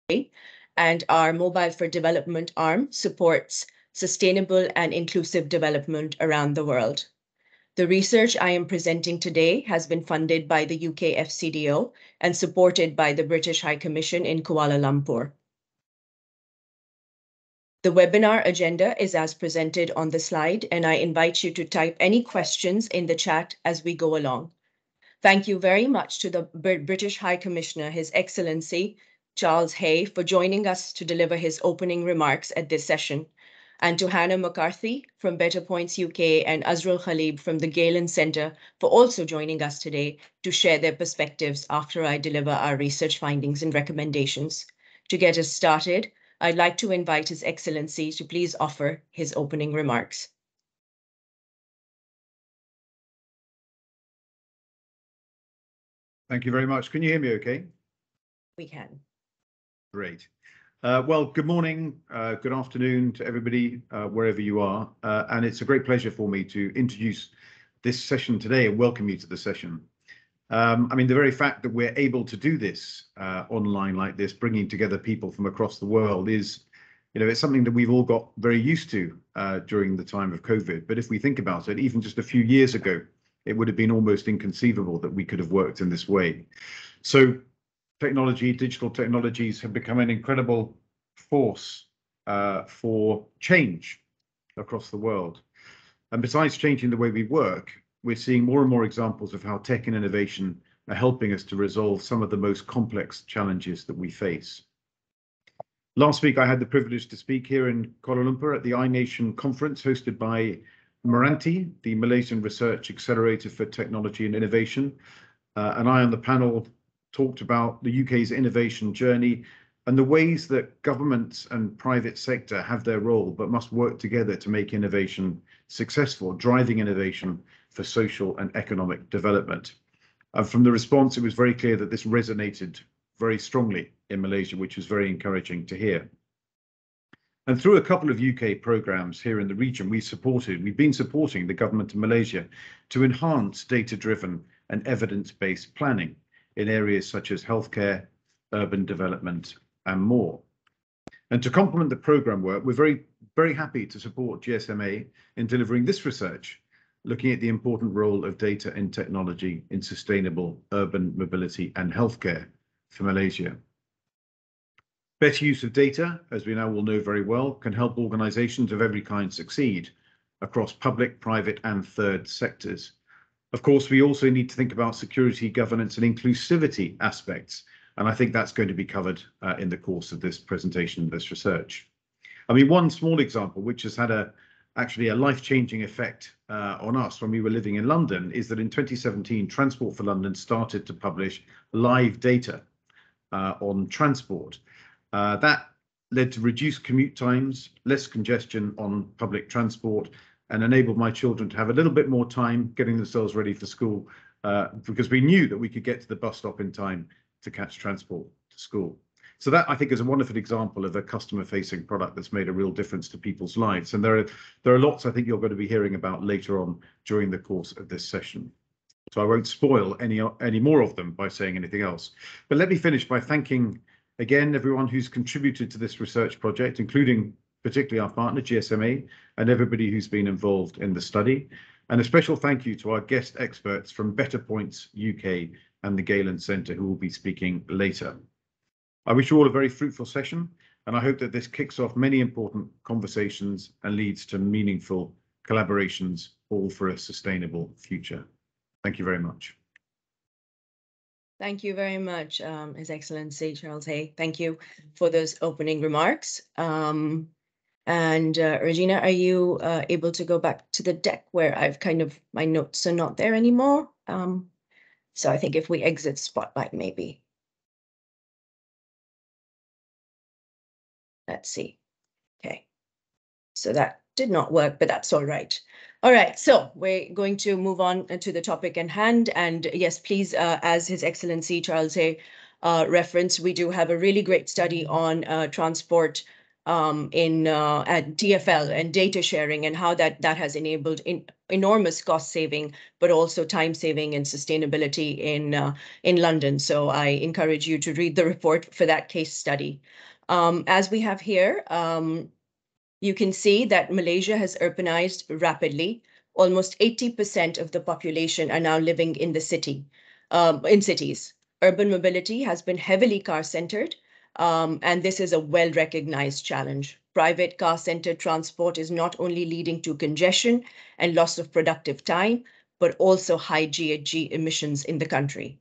and our Mobile for Development arm supports sustainable and inclusive development around the world. The research I am presenting today has been funded by the UK FCDO and supported by the British High Commission in Kuala Lumpur. The webinar agenda is as presented on the slide, and I invite you to type any questions in the chat as we go along. Thank you very much to the British High Commissioner, His Excellency Charles Hay, for joining us to deliver his opening remarks at this session, and to Hannah McCarthy from BetterPoints UK and Azrul Khalib from the Galen Centre for also joining us today to share their perspectives after I deliver our research findings and recommendations. To get us started, I'd like to invite His Excellency to please offer his opening remarks. Thank you very much. Can you hear me okay? We can. Great. Well, good morning, good afternoon to everybody, wherever you are. And it's a great pleasure for me to introduce this session today and welcome you to the session. I mean, the very fact that we're able to do this online like this, bringing together people from across the world is, it's something that we've all got very used to during the time of COVID. But if we think about it, even just a few years ago, it would have been almost inconceivable that we could have worked in this way. So digital technologies have become an incredible force for change across the world. And besides changing the way we work, we're seeing more and more examples of how tech and innovation are helping us to resolve some of the most complex challenges that we face. Last week, I had the privilege to speak here in Kuala Lumpur at the iNation conference hosted by McCarthy, the Malaysian Research Accelerator for Technology and Innovation. And I on the panel talked about the UK's innovation journey and the ways that governments and private sector have their role, but must work together to make innovation successful, driving innovation for social and economic development. And from the response, it was very clear that this resonated very strongly in Malaysia, which was very encouraging to hear. And through a couple of UK programs here in the region, we've been supporting the government of Malaysia to enhance data-driven and evidence-based planning in areas such as healthcare, urban development, and more. And to complement the program work, we're very, very happy to support GSMA in delivering this research, looking at the important role of data and technology in sustainable urban mobility and healthcare for Malaysia. Better use of data, as we now all know very well, can help organisations of every kind succeed across public, private, and third sectors. Of course, we also need to think about security, governance, and inclusivity aspects, and I think that's going to be covered in the course of this presentation, this research. I mean, one small example, which has had actually a life-changing effect on us when we were living in London, is that in 2017, Transport for London started to publish live data on transport. That led to reduced commute times, less congestion on public transport, and enabled my children to have a little bit more time getting themselves ready for school, because we knew that we could get to the bus stop in time to catch transport to school. So that, I think, is a wonderful example of a customer-facing product that's made a real difference to people's lives. And there are lots I think you're going to be hearing about later on during the course of this session. So I won't spoil any more of them by saying anything else. But let me finish by thanking again everyone who's contributed to this research project, including particularly our partner GSMA and everybody who's been involved in the study. And a special thank you to our guest experts from BetterPoints UK and the Galen Centre, who will be speaking later. I wish you all a very fruitful session, and I hope that this kicks off many important conversations and leads to meaningful collaborations, all for a sustainable future. Thank you very much. Thank you very much, His Excellency Charles Hay. Thank you for those opening remarks. Regina, are you able to go back to the deck where I've my notes are not there anymore? So I think if we exit Spotlight, maybe. Let's see. Okay. So that did not work, but that's all right. All right, so we're going to move on to the topic in hand. And yes, please, as His Excellency Charles Hay referenced, we do have a really great study on transport at TfL and data sharing and how that has enabled enormous cost saving, but also time saving and sustainability in London. So I encourage you to read the report for that case study. As we have here, you can see that Malaysia has urbanized rapidly. Almost 80% of the population are now living in the city, in cities. Urban mobility has been heavily car-centered, and this is a well-recognized challenge. Private car-centered transport is not only leading to congestion and loss of productive time, but also high GHG emissions in the country.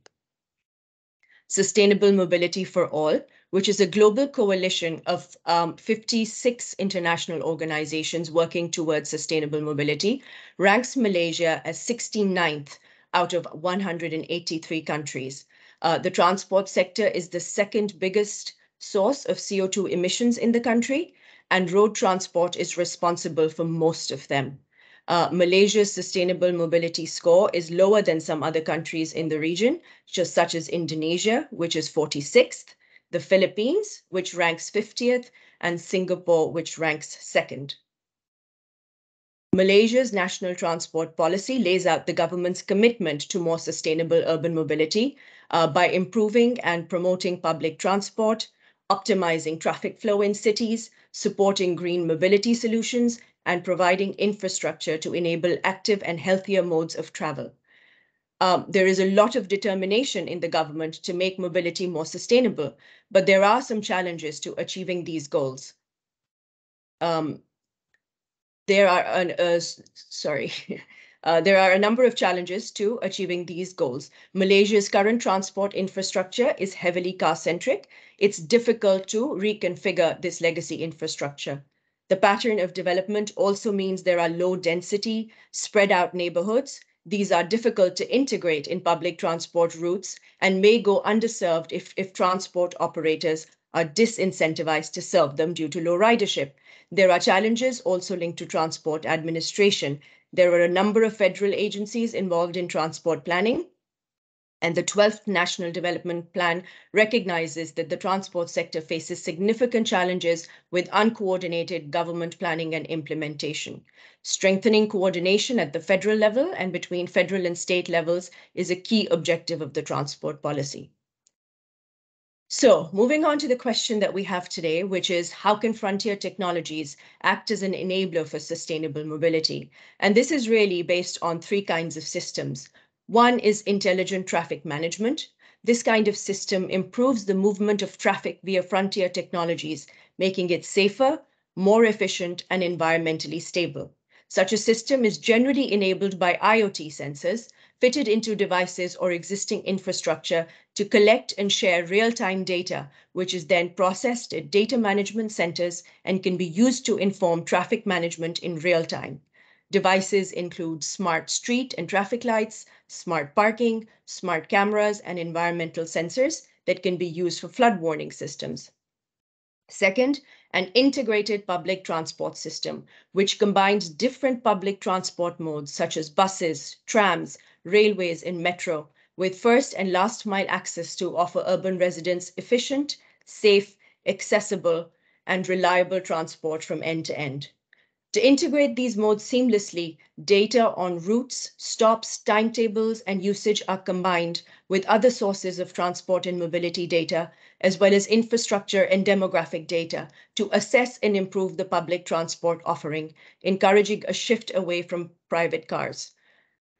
Sustainable Mobility for All, which is a global coalition of 56 international organizations working towards sustainable mobility, ranks Malaysia as 69th out of 183 countries. The transport sector is the second biggest source of CO2 emissions in the country, and road transport is responsible for most of them. Malaysia's sustainable mobility score is lower than some other countries in the region, such as Indonesia, which is 46th, the Philippines, which ranks 50th, and Singapore, which ranks 2nd. Malaysia's national transport policy lays out the government's commitment to more sustainable urban mobility by improving and promoting public transport, optimizing traffic flow in cities, supporting green mobility solutions, and providing infrastructure to enable active and healthier modes of travel. There is a lot of determination in the government to make mobility more sustainable, but there are some challenges to achieving these goals. There are a number of challenges to achieving these goals. Malaysia's current transport infrastructure is heavily car-centric. It's difficult to reconfigure this legacy infrastructure. The pattern of development also means there are low density, spread out neighborhoods. These are difficult to integrate in public transport routes and may go underserved if transport operators are disincentivized to serve them due to low ridership. There are challenges also linked to transport administration. There are a number of federal agencies involved in transport planning, and the 12th National Development Plan recognizes that the transport sector faces significant challenges with uncoordinated government planning and implementation. Strengthening coordination at the federal level and between federal and state levels is a key objective of the transport policy. So moving on to the question that we have today, which is how can frontier technologies act as an enabler for sustainable mobility? And this is really based on three kinds of systems. One is intelligent traffic management. This kind of system improves the movement of traffic via frontier technologies, making it safer, more efficient, and environmentally stable. Such a system is generally enabled by IoT sensors fitted into devices or existing infrastructure to collect and share real-time data, which is then processed at data management centers and can be used to inform traffic management in real time. Devices include smart street and traffic lights, smart parking, smart cameras, and environmental sensors that can be used for flood warning systems. Second, an integrated public transport system, which combines different public transport modes such as buses, trams, railways, and metro, with first and last mile access to offer urban residents efficient, safe, accessible, and reliable transport from end to end. To integrate these modes seamlessly, data on routes, stops, timetables, and usage are combined with other sources of transport and mobility data, as well as infrastructure and demographic data to assess and improve the public transport offering, encouraging a shift away from private cars.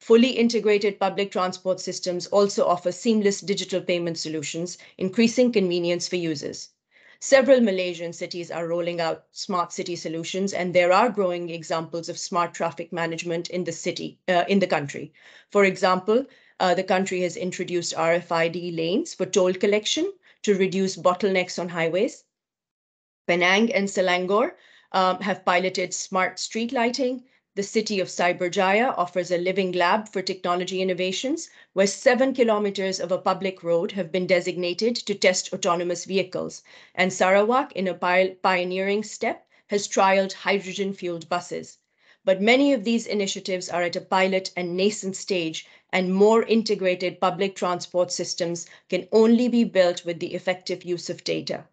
Fully integrated public transport systems also offer seamless digital payment solutions, increasing convenience for users. Several Malaysian cities are rolling out smart city solutions, and there are growing examples of smart traffic management in the country. For example, the country has introduced RFID lanes for toll collection to reduce bottlenecks on highways. Penang and Selangor have piloted smart street lighting. The city of Cyberjaya offers a living lab for technology innovations, where 7 kilometers of a public road have been designated to test autonomous vehicles. And Sarawak, in a pioneering step, has trialed hydrogen-fueled buses. But many of these initiatives are at a pilot and nascent stage, and more integrated public transport systems can only be built with the effective use of data.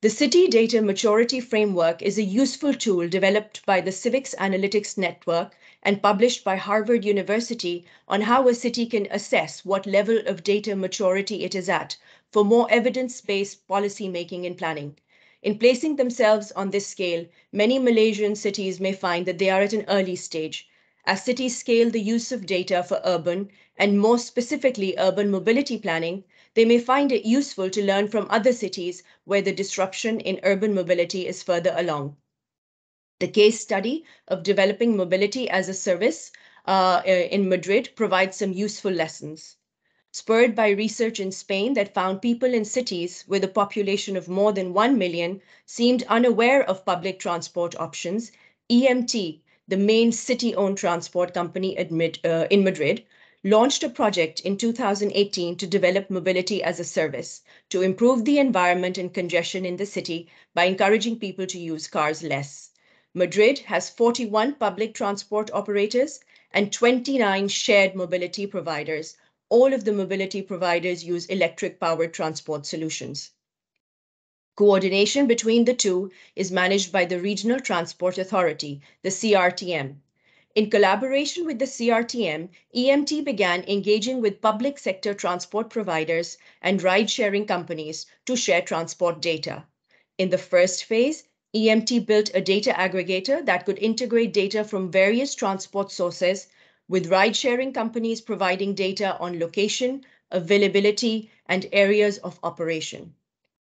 The City Data Maturity Framework is a useful tool developed by the Civics Analytics Network and published by Harvard University on how a city can assess what level of data maturity it is at for more evidence-based policy making and planning. In placing themselves on this scale, many Malaysian cities may find that they are at an early stage. As cities scale the use of data for urban and more specifically urban mobility planning, they may find it useful to learn from other cities where the disruption in urban mobility is further along. The case study of developing mobility as a service in Madrid provides some useful lessons. Spurred by research in Spain that found people in cities with a population of more than 1 million seemed unaware of public transport options, EMT, the main city-owned transport company in Madrid, launched a project in 2018 to develop mobility as a service, to improve the environment and congestion in the city by encouraging people to use cars less. Madrid has 41 public transport operators and 29 shared mobility providers. All of the mobility providers use electric-powered transport solutions. Coordination between the two is managed by the Regional Transport Authority, the CRTM. In collaboration with the CRTM, EMT began engaging with public sector transport providers and ride-sharing companies to share transport data. In the first phase, EMT built a data aggregator that could integrate data from various transport sources, with ride-sharing companies providing data on location, availability, and areas of operation.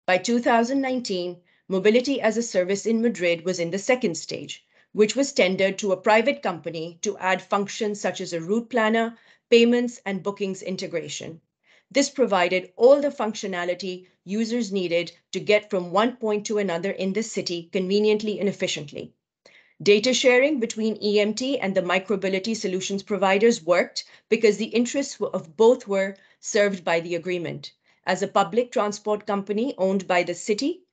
By 2019, mobility as a service in Madrid was in the second stage, which was tendered to a private company to add functions such as a route planner, payments, and bookings integration. This provided all the functionality users needed to get from one point to another in the city conveniently and efficiently. Data sharing between EMT and the micromobility solutions providers worked because the interests of both were served by the agreement. As a public transport company owned by the city,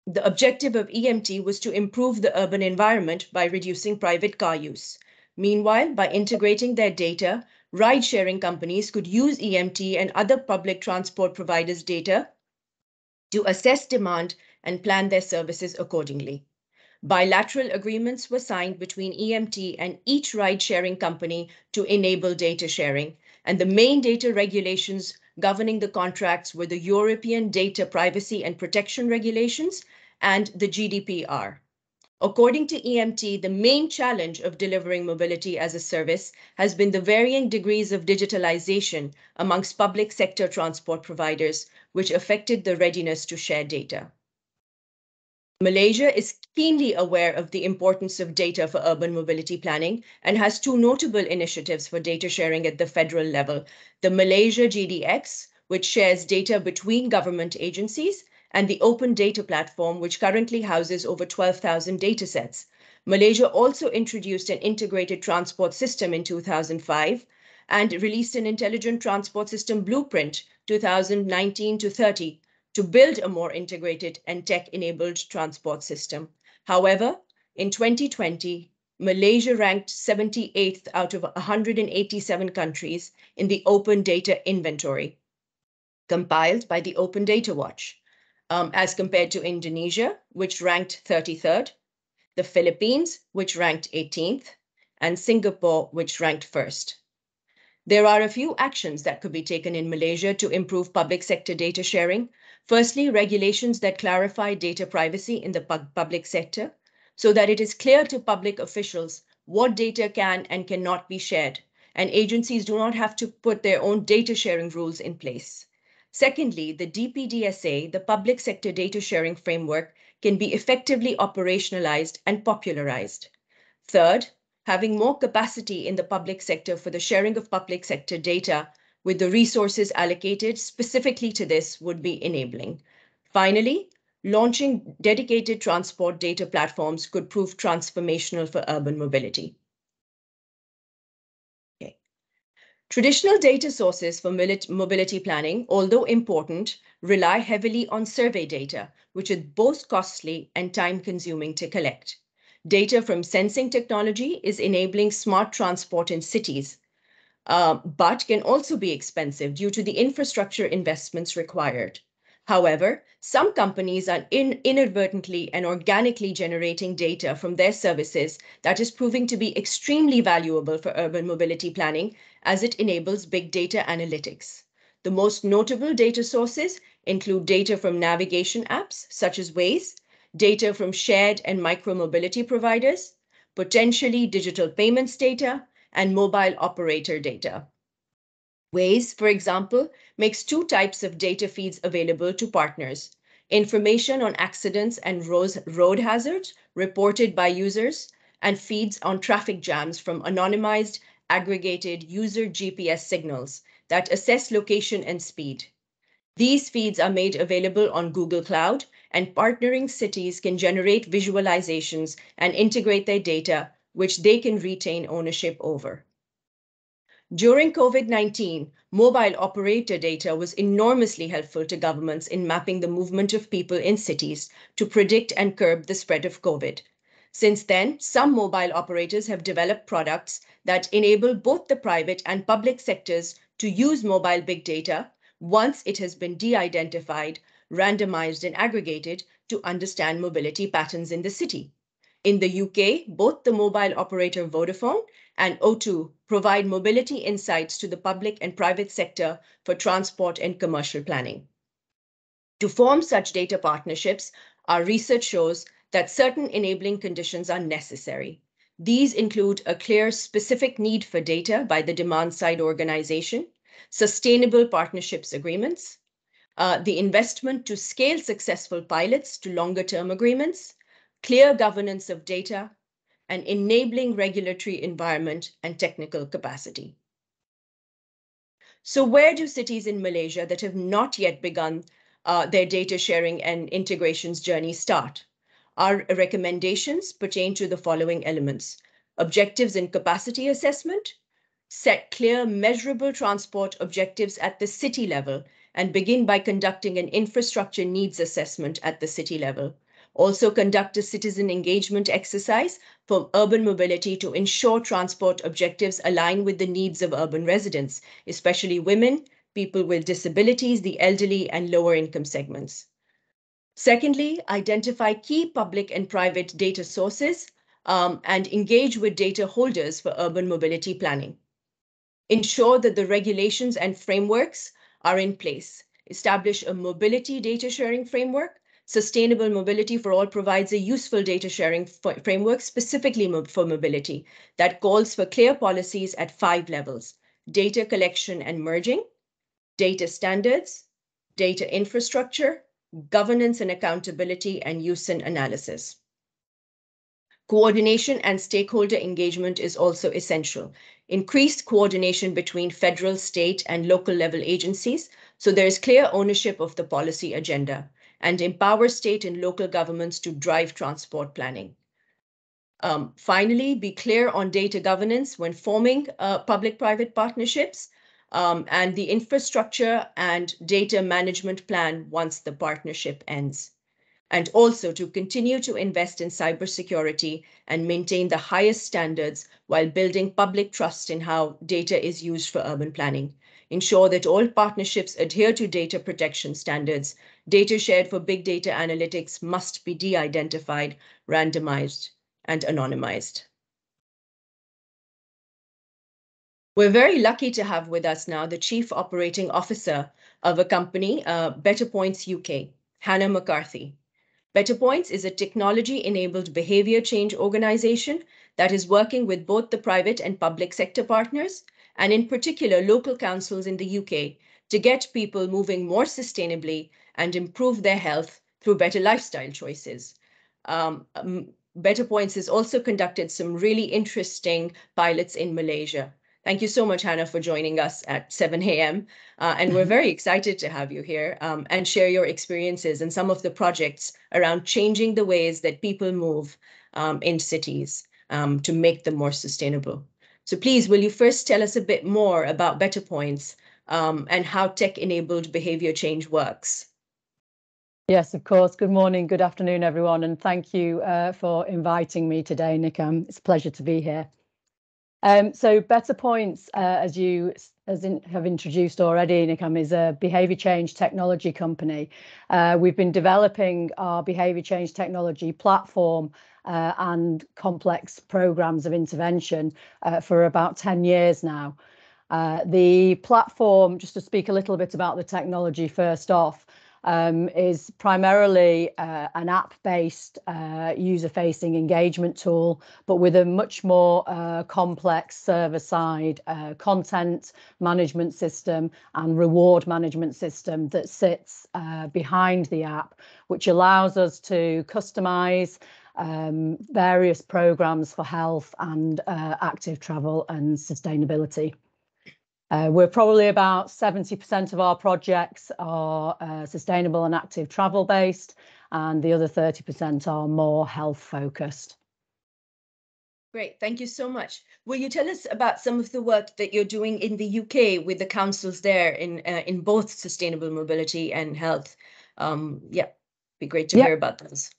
the objective of EMT was to improve the urban environment by reducing private car use. Meanwhile, by integrating their data, ride-sharing companies could use EMT and other public transport providers' data to assess demand and plan their services accordingly. Bilateral agreements were signed between EMT and each ride-sharing company to enable data sharing, and the main data regulations governing the contracts were the European Data Privacy and Protection Regulations and the GDPR. According to EMT, the main challenge of delivering mobility as a service has been the varying degrees of digitalization amongst public sector transport providers, which affected the readiness to share data. Malaysia is keenly aware of the importance of data for urban mobility planning and has two notable initiatives for data sharing at the federal level: the Malaysia GDX, which shares data between government agencies, and the Open Data Platform, which currently houses over 12,000 datasets. Malaysia also introduced an integrated transport system in 2005 and released an Intelligent Transport System Blueprint 2019 to 30 to build a more integrated and tech-enabled transport system. However, in 2020, Malaysia ranked 78th out of 187 countries in the Open Data Inventory, compiled by the Open Data Watch, as compared to Indonesia, which ranked 33rd, the Philippines, which ranked 18th, and Singapore, which ranked 1st. There are a few actions that could be taken in Malaysia to improve public sector data sharing. Firstly, regulations that clarify data privacy in the public sector so that it is clear to public officials what data can and cannot be shared, and agencies do not have to put their own data sharing rules in place. Secondly, the DPDSA, the Public Sector Data Sharing Framework, can be effectively operationalized and popularized. Third, having more capacity in the public sector for the sharing of public sector data with the resources allocated specifically to this would be enabling. Finally, launching dedicated transport data platforms could prove transformational for urban mobility. Traditional data sources for mobility planning, although important, rely heavily on survey data, which is both costly and time-consuming to collect. Data from sensing technology is enabling smart transport in cities, but can also be expensive due to the infrastructure investments required. However, some companies are inadvertently and organically generating data from their services that is proving to be extremely valuable for urban mobility planning as it enables big data analytics. The most notable data sources include data from navigation apps such as Waze, data from shared and micro-mobility providers, potentially digital payments data, and mobile operator data. Waze, for example, makes two types of data feeds available to partners: information on accidents and road hazards reported by users, and feeds on traffic jams from anonymized, aggregated user GPS signals that assess location and speed. These feeds are made available on Google Cloud, and partnering cities can generate visualizations and integrate their data, which they can retain ownership over. During COVID-19, mobile operator data was enormously helpful to governments in mapping the movement of people in cities to predict and curb the spread of COVID. Since then, some mobile operators have developed products that enable both the private and public sectors to use mobile big data once it has been de-identified, randomized, and aggregated to understand mobility patterns in the city. In the UK, both the mobile operator Vodafone and O2 provide mobility insights to the public and private sector for transport and commercial planning. To form such data partnerships, our research shows that certain enabling conditions are necessary. These include a clear, specific need for data by the demand-side organization, sustainable partnerships agreements, the investment to scale successful pilots to longer-term agreements, clear governance of data, and enabling regulatory environment and technical capacity. So where do cities in Malaysia that have not yet begun their data sharing and integrations journey start? Our recommendations pertain to the following elements: objectives and capacity assessment, set clear, measurable transport objectives at the city level, and begin by conducting an infrastructure needs assessment at the city level. Also conduct a citizen engagement exercise for urban mobility to ensure transport objectives align with the needs of urban residents, especially women, people with disabilities, the elderly, and lower income segments. Secondly, identify key public and private data sources and engage with data holders for urban mobility planning. Ensure that the regulations and frameworks are in place. Establish a mobility data sharing framework. Sustainable Mobility for All provides a useful data sharing framework specifically for mobility that calls for clear policies at 5 levels: data collection and merging, data standards, data infrastructure, governance and accountability, and use and analysis. Coordination and stakeholder engagement is also essential. Increased coordination between federal, state, and local level agencies so there is clear ownership of the policy agenda, and empower state and local governments to drive transport planning. Finally, be clear on data governance when forming public-private partnerships and the infrastructure and data management plan once the partnership ends. And also to continue to invest in cybersecurity and maintain the highest standards while building public trust in how data is used for urban planning. Ensure that all partnerships adhere to data protection standards. Data shared for big data analytics must be de-identified, randomized, and anonymized. We're very lucky to have with us now the Chief Operating Officer of a company, BetterPoints UK, Hannah McCarthy. BetterPoints is a technology-enabled behavior change organization that is working with both the private and public sector partners, and in particular local councils in the UK, to get people moving more sustainably and improve their health through better lifestyle choices. BetterPoints has also conducted some really interesting pilots in Malaysia. Thank you so much, Hannah, for joining us at 7 a.m. And we're very excited to have you here and share your experiences and some of the projects around changing the ways that people move in cities to make them more sustainable. So please, will you first tell us a bit more about BetterPoints and how tech-enabled behavior change works? Yes, of course. Good morning, good afternoon, everyone. And thank you for inviting me today, Nigham. It's a pleasure to be here. So BetterPoints, as you have introduced already, Nigham, is a behaviour change technology company. We've been developing our behaviour change technology platform and complex programmes of intervention for about 10 years now. The platform, just to speak a little bit about the technology first off, is primarily an app-based user-facing engagement tool, but with a much more complex server-side content management system and reward management system that sits behind the app, which allows us to customize various programs for health and active travel and sustainability. We're probably about 70% of our projects are sustainable and active travel based, and the other 30% are more health focused. Great, thank you so much. Will you tell us about some of the work that you're doing in the UK with the councils there in both sustainable mobility and health? Yeah, be great to hear about those.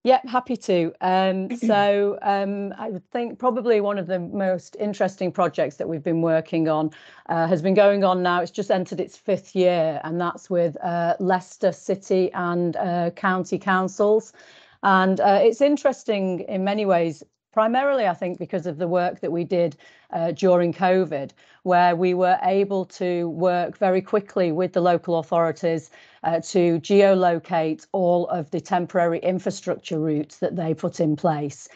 Yep, happy to. I would think probably one of the most interesting projects that we've been working on has been going on now. It's just entered its 5th year, and that's with Leicester City and County Councils. And it's interesting in many ways, primarily, I think, because of the work that we did during COVID, where we were able to work very quickly with the local authorities to geolocate all of the temporary infrastructure routes that they put in place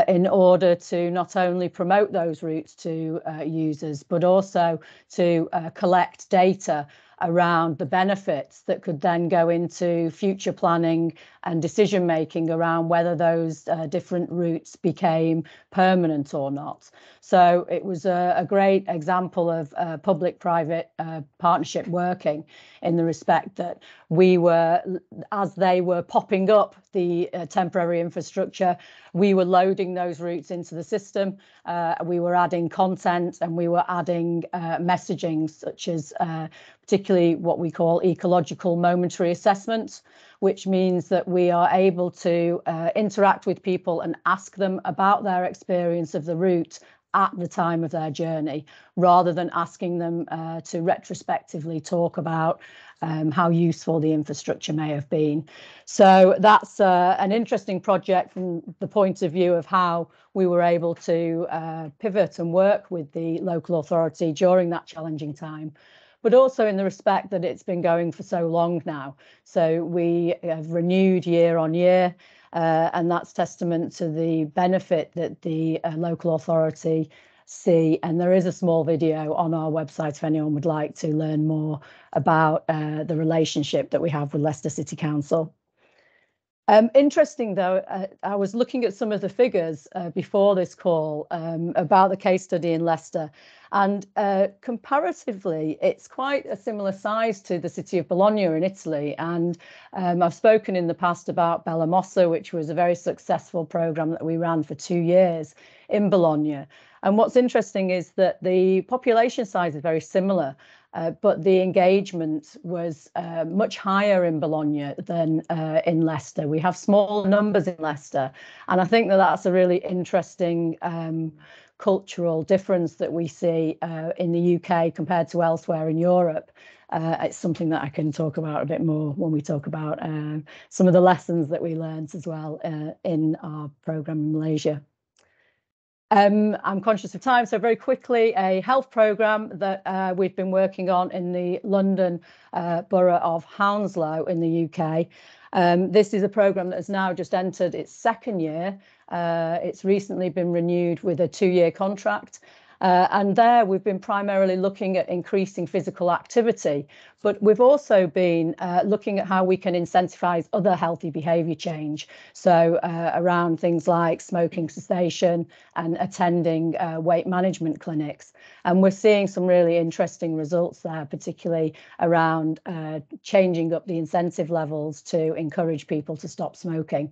in order to not only promote those routes to users, but also to collect data around the benefits that could then go into future planning and decision making around whether those different routes became permanent or not. So it was a great example of public-private partnership working in the respect that we were, as they were popping up the temporary infrastructure, we were loading those routes into the system. We were adding content and we were adding messaging such as particularly what we call ecological momentary assessments, which means that we are able to interact with people and ask them about their experience of the route at the time of their journey, rather than asking them to retrospectively talk about how useful the infrastructure may have been. So that's an interesting project from the point of view of how we were able to pivot and work with the local authority during that challenging time, but also in the respect that it's been going for so long now. So we have renewed year on year, and that's testament to the benefit that the local authority see. And there is a small video on our website if anyone would like to learn more about the relationship that we have with Leicester City Council. Interesting though, I was looking at some of the figures before this call about the case study in Leicester, and comparatively it's quite a similar size to the city of Bologna in Italy. And I've spoken in the past about Bella Mossa, which was a very successful programme that we ran for 2 years in Bologna. And what's interesting is that the population size is very similar, but the engagement was much higher in Bologna than in Leicester. We have smaller numbers in Leicester, and I think that that's a really interesting cultural difference that we see in the UK compared to elsewhere in Europe. It's something that I can talk about a bit more when we talk about some of the lessons that we learned as well in our programme in Malaysia. I'm conscious of time, so very quickly, a health programme that we've been working on in the London borough of Hounslow in the UK. This is a programme that has now just entered its 2nd year. It's recently been renewed with a 2-year contract. And there we've been primarily looking at increasing physical activity, but we've also been looking at how we can incentivise other healthy behaviour change. So around things like smoking cessation and attending weight management clinics. And we're seeing some really interesting results there, particularly around changing up the incentive levels to encourage people to stop smoking.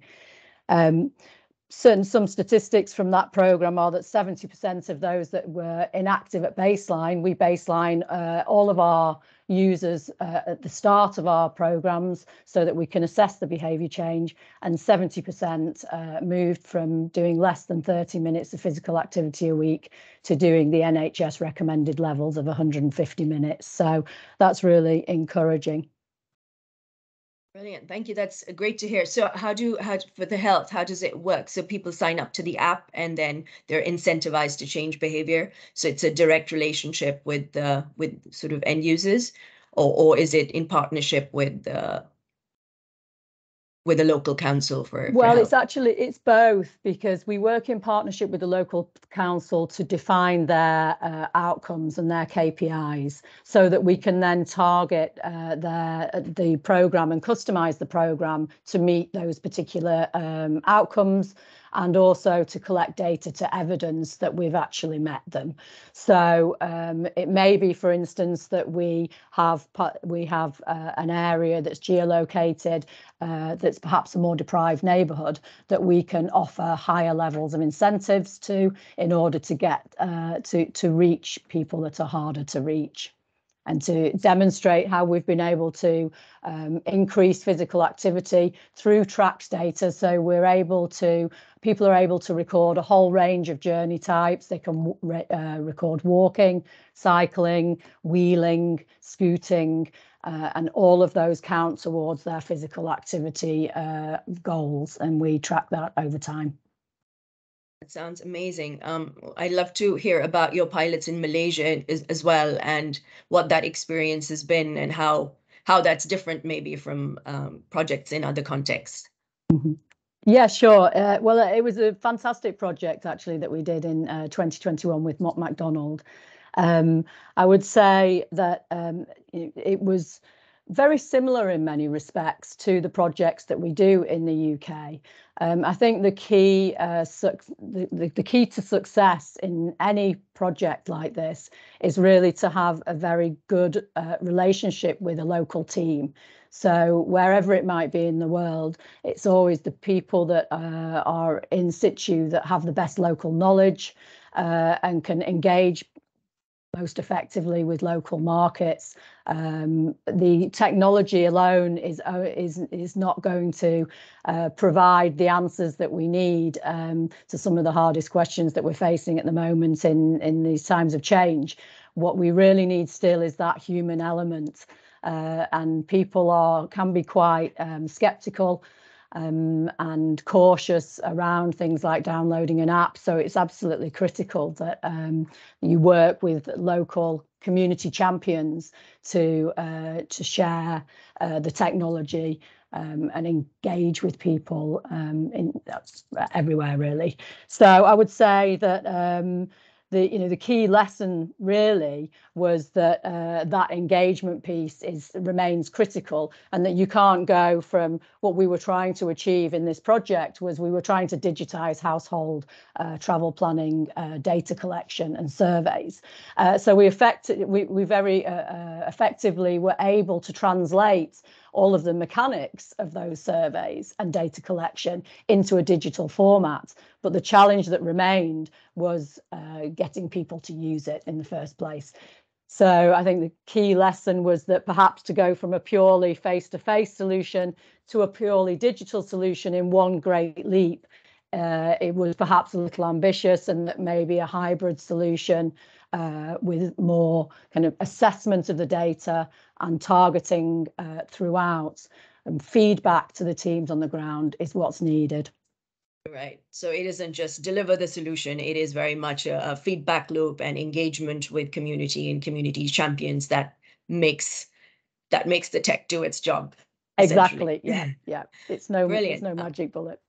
some statistics from that program are that 70% of those that were inactive at baseline, we baseline all of our users at the start of our programs so that we can assess the behaviour change, and 70% moved from doing less than 30 minutes of physical activity a week to doing the NHS recommended levels of 150 minutes. So that's really encouraging. Brilliant. Thank you. That's great to hear. So how for the health, how does it work? So people sign up to the app and then they're incentivized to change behavior. So it's a direct relationship with sort of end users, or is it in partnership with a local council for Well, health? it's both, because we work in partnership with the local council to define their outcomes and their KPIs, so that we can then target the program and customize the program to meet those particular outcomes, and also to collect data to evidence that we've actually met them. So it may be, for instance, that we have an area that's geolocated, that's perhaps a more deprived neighbourhood, that we can offer higher levels of incentives to, in order to get to reach people that are harder to reach, and to demonstrate how we've been able to increase physical activity through tracks data. So people are able to record a whole range of journey types. They can record walking, cycling, wheeling, scooting, and all of those count towards their physical activity goals, and we track that over time. That sounds amazing. I'd love to hear about your pilots in Malaysia as well, and what that experience has been, and how that's different maybe from projects in other contexts. Mm-hmm. Yeah, sure. Well, it was a fantastic project actually that we did in 2021 with Mott MacDonald. I would say that it was very similar in many respects to the projects that we do in the UK. I think the key to success in any project like this is really to have a very good relationship with a local team. So wherever it might be in the world, it's always the people that are in situ that have the best local knowledge and can engage most effectively with local markets. The technology alone is not going to provide the answers that we need to some of the hardest questions that we're facing at the moment in these times of change. What we really need still is that human element, and people can be quite skeptical and cautious around things like downloading an app. So it's absolutely critical that you work with local community champions to share the technology and engage with people everywhere, really. So I would say that the key lesson really was that that engagement piece remains critical, and that you can't go from what we were trying to achieve in this project was we were trying to digitize household travel planning data collection and surveys. So we very effectively were able to translate all of the mechanics of those surveys and data collection into a digital format. But the challenge that remained was getting people to use it in the first place. So I think the key lesson was that perhaps to go from a purely face-to-face solution to a purely digital solution in one great leap, it was perhaps a little ambitious, and that maybe a hybrid solution with more kind of assessment of the data and targeting throughout, and feedback to the teams on the ground is what's needed. Right. So it isn't just deliver the solution, it is very much a feedback loop and engagement with community and community champions that makes the tech do its job. Exactly. Yeah. It's no magic bullet.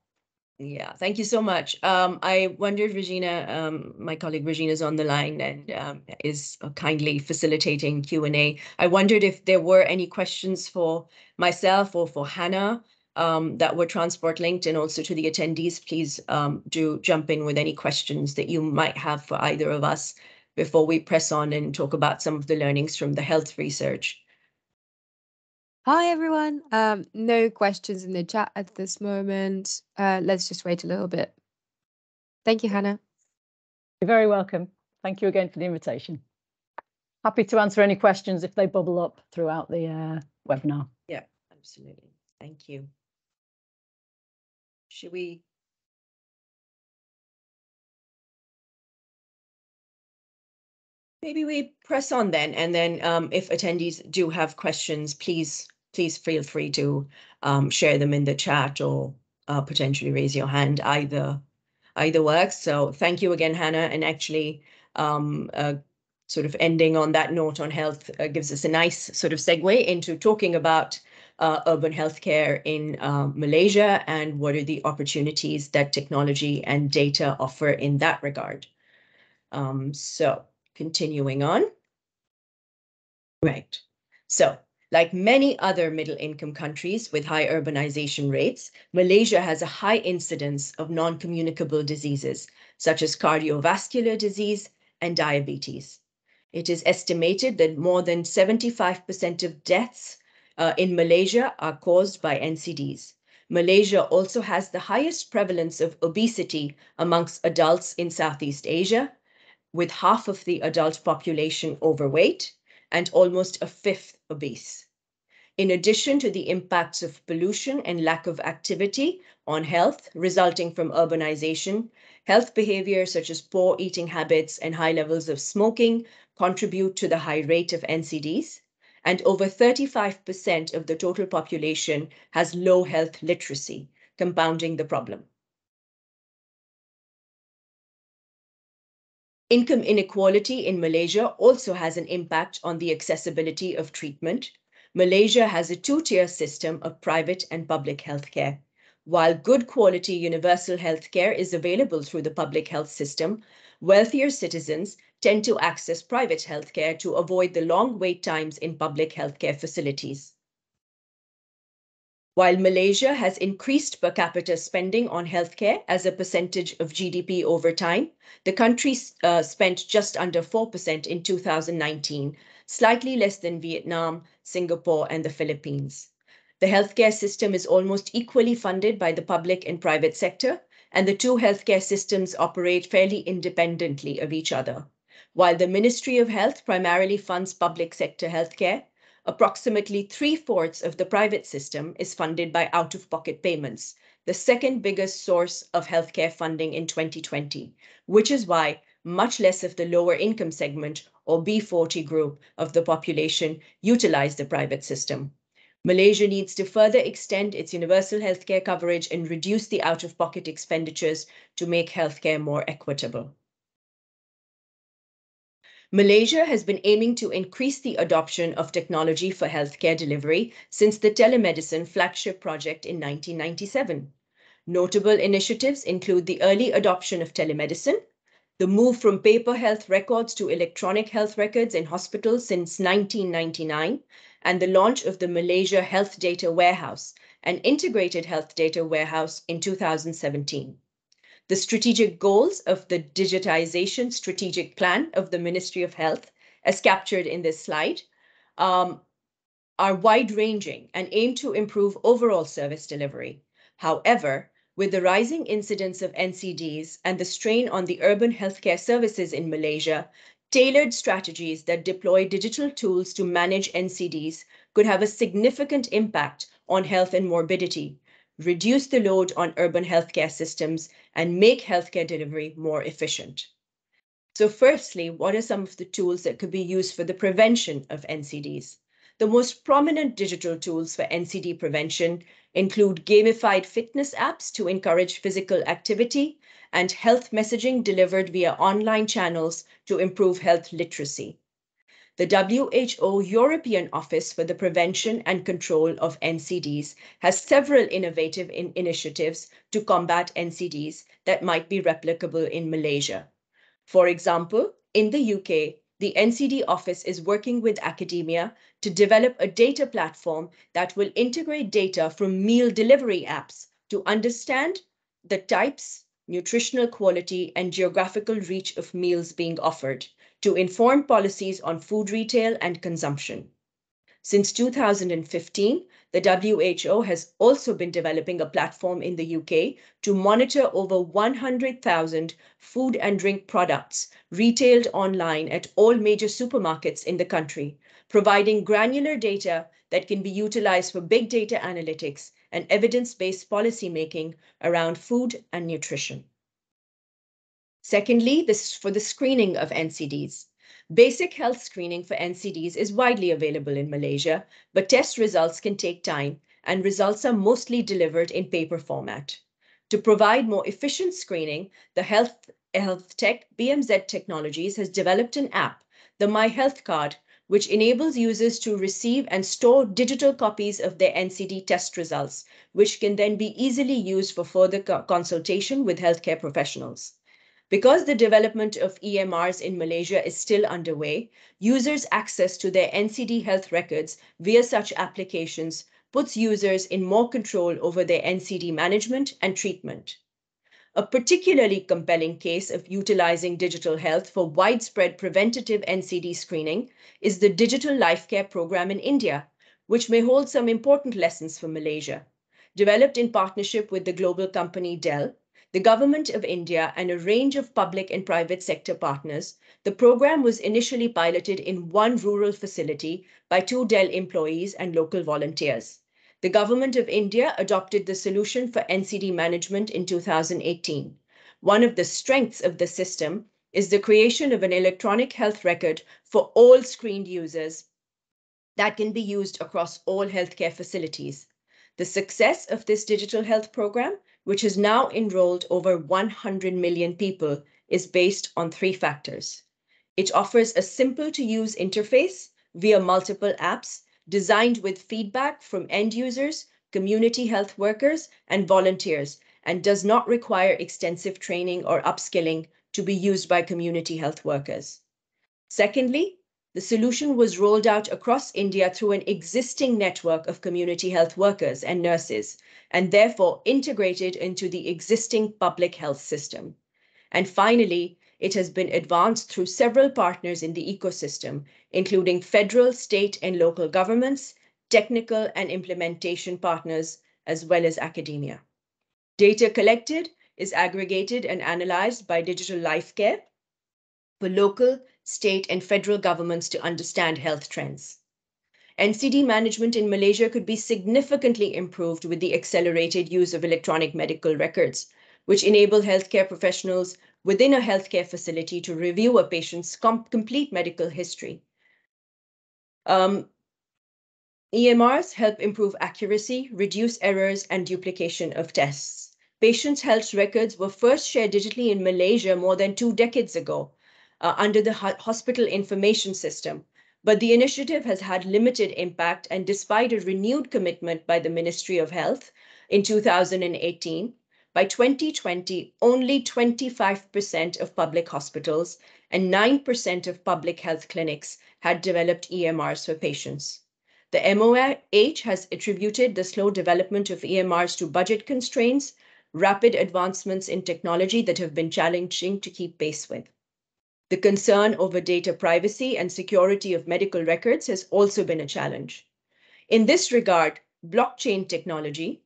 Yeah, thank you so much. I wondered, Regina, my colleague Regina is on the line and is kindly facilitating Q&A. I wondered if there were any questions for myself or for Hannah that were transport linked, and also to the attendees. Please do jump in with any questions that you might have for either of us before we press on and talk about some of the learnings from the health research. Hi everyone. No questions in the chat at this moment. Let's just wait a little bit. Thank you, Hannah. You're very welcome. Thank you again for the invitation. Happy to answer any questions if they bubble up throughout the webinar. Yeah, absolutely. Thank you. Should we? Maybe we press on then, and then if attendees do have questions, please feel free to share them in the chat or potentially raise your hand. Either works. So thank you again, Hannah. And actually, sort of ending on that note on health gives us a nice sort of segue into talking about urban healthcare in Malaysia and what are the opportunities that technology and data offer in that regard. So continuing on. Right. So, like many other middle-income countries with high urbanization rates, Malaysia has a high incidence of non-communicable diseases, such as cardiovascular disease and diabetes. It is estimated that more than 75% of deaths in Malaysia are caused by NCDs. Malaysia also has the highest prevalence of obesity amongst adults in Southeast Asia, with half of the adult population overweight and almost a fifth obese. In addition to the impacts of pollution and lack of activity on health resulting from urbanization, health behaviors such as poor eating habits and high levels of smoking contribute to the high rate of NCDs, and over 35% of the total population has low health literacy, compounding the problem. Income inequality in Malaysia also has an impact on the accessibility of treatment. Malaysia has a two-tier system of private and public healthcare. While good quality universal healthcare is available through the public health system, wealthier citizens tend to access private healthcare to avoid the long wait times in public healthcare facilities. While Malaysia has increased per capita spending on healthcare as a percentage of GDP over time, the country spent just under 4% in 2019, slightly less than Vietnam, Singapore, and the Philippines. The healthcare system is almost equally funded by the public and private sector, and the two healthcare systems operate fairly independently of each other. While the Ministry of Health primarily funds public sector healthcare, approximately 3/4 of the private system is funded by out-of-pocket payments, the second biggest source of healthcare funding in 2020, which is why much less of the lower income segment or B40 group of the population utilize the private system. Malaysia needs to further extend its universal healthcare coverage and reduce the out-of-pocket expenditures to make healthcare more equitable. Malaysia has been aiming to increase the adoption of technology for healthcare delivery since the telemedicine flagship project in 1997. Notable initiatives include the early adoption of telemedicine, the move from paper health records to electronic health records in hospitals since 1999, and the launch of the Malaysia Health Data Warehouse, an integrated health data warehouse in 2017. The strategic goals of the digitization strategic plan of the Ministry of Health, as captured in this slide, are wide-ranging and aim to improve overall service delivery. However, with the rising incidence of NCDs and the strain on the urban healthcare services in Malaysia, tailored strategies that deploy digital tools to manage NCDs could have a significant impact on health and morbidity, reduce the load on urban healthcare systems, and make healthcare delivery more efficient. So firstly, what are some of the tools that could be used for the prevention of NCDs? The most prominent digital tools for NCD prevention include gamified fitness apps to encourage physical activity and health messaging delivered via online channels to improve health literacy. The WHO European Office for the Prevention and Control of NCDs has several innovative initiatives to combat NCDs that might be replicable in Malaysia. For example, in the UK, the NCD office is working with academia to develop a data platform that will integrate data from meal delivery apps to understand the types, nutritional quality, and geographical reach of meals being offered, to inform policies on food retail and consumption. Since 2015, the WHO has also been developing a platform in the UK to monitor over 100,000 food and drink products retailed online at all major supermarkets in the country, providing granular data that can be utilized for big data analytics and evidence-based policy making around food and nutrition. Secondly, this is for the screening of NCDs. Basic health screening for NCDs is widely available in Malaysia, but test results can take time, and results are mostly delivered in paper format. To provide more efficient screening, the health tech BMZ Technologies has developed an app, the My Health Card, which enables users to receive and store digital copies of their NCD test results, which can then be easily used for further consultation with healthcare professionals. Because the development of EMRs in Malaysia is still underway, users' access to their NCD health records via such applications puts users in more control over their NCD management and treatment. A particularly compelling case of utilizing digital health for widespread preventative NCD screening is the Digital Life Care program in India, which may hold some important lessons for Malaysia. Developed in partnership with the global company Dell, the Government of India, and a range of public and private sector partners, the program was initially piloted in one rural facility by 2 Dell employees and local volunteers. The Government of India adopted the solution for NCD management in 2018. One of the strengths of the system is the creation of an electronic health record for all screened users that can be used across all healthcare facilities. The success of this digital health program, which has now enrolled over 100 million people, is based on 3 factors. It offers a simple-to-use interface via multiple apps designed with feedback from end users, community health workers, and volunteers, and does not require extensive training or upskilling to be used by community health workers. Secondly, the solution was rolled out across India through an existing network of community health workers and nurses, and therefore integrated into the existing public health system. And finally, it has been advanced through several partners in the ecosystem, including federal, state, and local governments, technical and implementation partners, as well as academia. Data collected is aggregated and analyzed by Digital Life Care for local, state, and federal governments to understand health trends. NCD management in Malaysia could be significantly improved with the accelerated use of electronic medical records, which enable healthcare professionals within a healthcare facility to review a patient's complete medical history. EMRs help improve accuracy, reduce errors, and duplication of tests. Patients' health records were first shared digitally in Malaysia more than 2 decades ago under the Hospital Information System, but the initiative has had limited impact, and despite a renewed commitment by the Ministry of Health in 2018, by 2020, only 25% of public hospitals and 9% of public health clinics had developed EMRs for patients. The MOH has attributed the slow development of EMRs to budget constraints, rapid advancements in technology that have been challenging to keep pace with. The concern over data privacy and security of medical records has also been a challenge. In this regard, blockchain technology,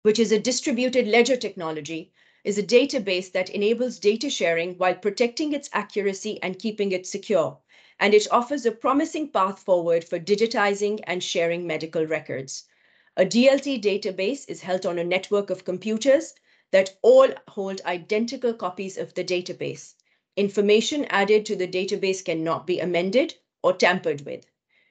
which is a distributed ledger technology, is a database that enables data sharing while protecting its accuracy and keeping it secure, and it offers a promising path forward for digitizing and sharing medical records. A DLT database is held on a network of computers that all hold identical copies of the database. Information added to the database cannot be amended or tampered with.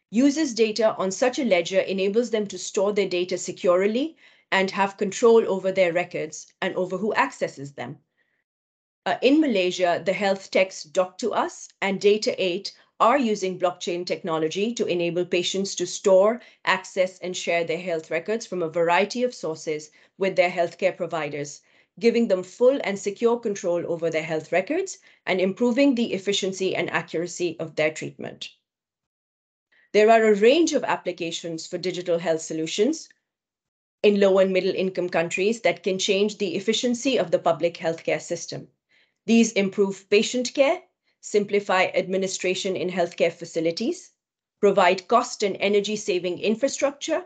Users' data on such a ledger enables them to store their data securely and have control over their records and over who accesses them. In Malaysia, the health techs Doc2Us and Data8 are using blockchain technology to enable patients to store, access, and share their health records from a variety of sources with their healthcare providers, giving them full and secure control over their health records and improving the efficiency and accuracy of their treatment. There are a range of applications for digital health solutions in low and middle income countries that can change the efficiency of the public healthcare system. These improve patient care, simplify administration in healthcare facilities, provide cost and energy-saving infrastructure,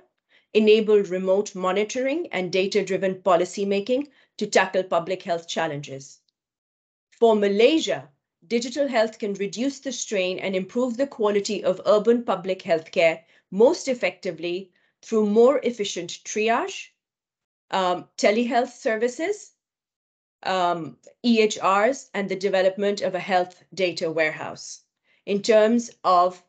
enable remote monitoring and data-driven policymaking to tackle public health challenges. For Malaysia, digital health can reduce the strain and improve the quality of urban public health care most effectively through more efficient triage, telehealth services, EHRs, and the development of a health data warehouse. In terms of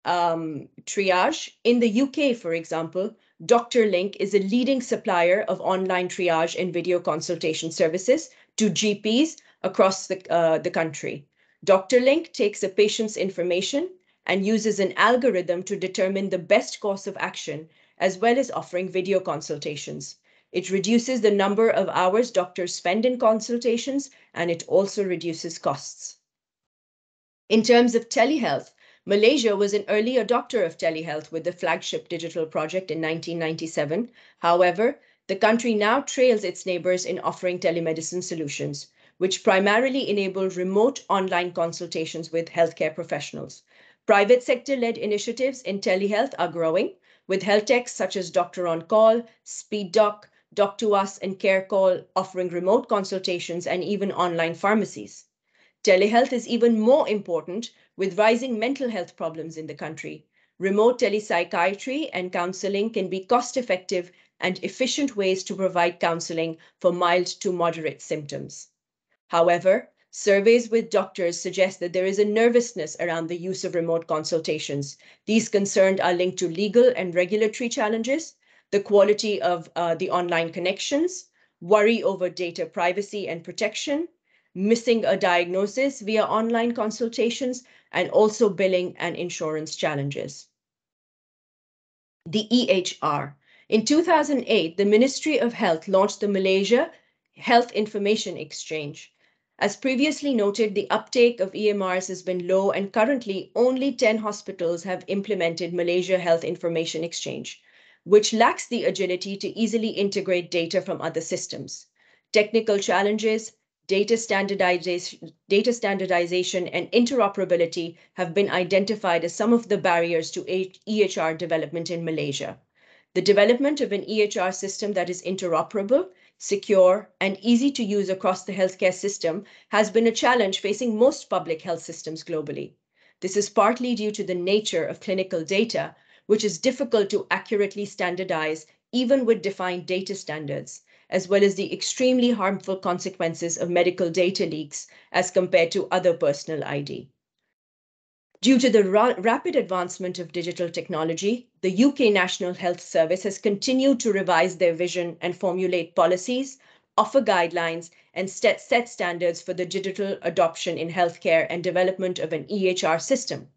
triage, in the UK, for example, Dr. Link is a leading supplier of online triage and video consultation services to GPs across the country. Dr. Link takes a patient's information and uses an algorithm to determine the best course of action, as well as offering video consultations. It reduces the number of hours doctors spend in consultations, and it also reduces costs. In terms of telehealth, Malaysia was an early adopter of telehealth with the flagship digital project in 1997. However, the country now trails its neighbors in offering telemedicine solutions, which primarily enable remote online consultations with healthcare professionals. Private sector-led initiatives in telehealth are growing, with health techs such as Doctor on Call, Speed Doc, Doc2Us, and Care Call offering remote consultations and even online pharmacies. Telehealth is even more important with rising mental health problems in the country. Remote telepsychiatry and counseling can be cost-effective and efficient ways to provide counseling for mild to moderate symptoms. However, surveys with doctors suggest that there is a nervousness around the use of remote consultations. These concerns are linked to legal and regulatory challenges, the quality of the online connections, worry over data privacy and protection, missing a diagnosis via online consultations, and also billing and insurance challenges. The EHR. In 2008, the Ministry of Health launched the Malaysia Health Information Exchange. As previously noted, the uptake of EMRs has been low, and currently only 10 hospitals have implemented Malaysia Health Information Exchange, which lacks the agility to easily integrate data from other systems. Technical challenges, data standardization, and interoperability have been identified as some of the barriers to EHR development in Malaysia. The development of an EHR system that is interoperable, secure, and easy to use across the healthcare system has been a challenge facing most public health systems globally. This is partly due to the nature of clinical data, which is difficult to accurately standardize even with defined data standards, as well as the extremely harmful consequences of medical data leaks as compared to other personal ID. Due to the rapid advancement of digital technology, the UK National Health Service has continued to revise their vision and formulate policies, offer guidelines, and set standards for the digital adoption in healthcare and development of an EHR system.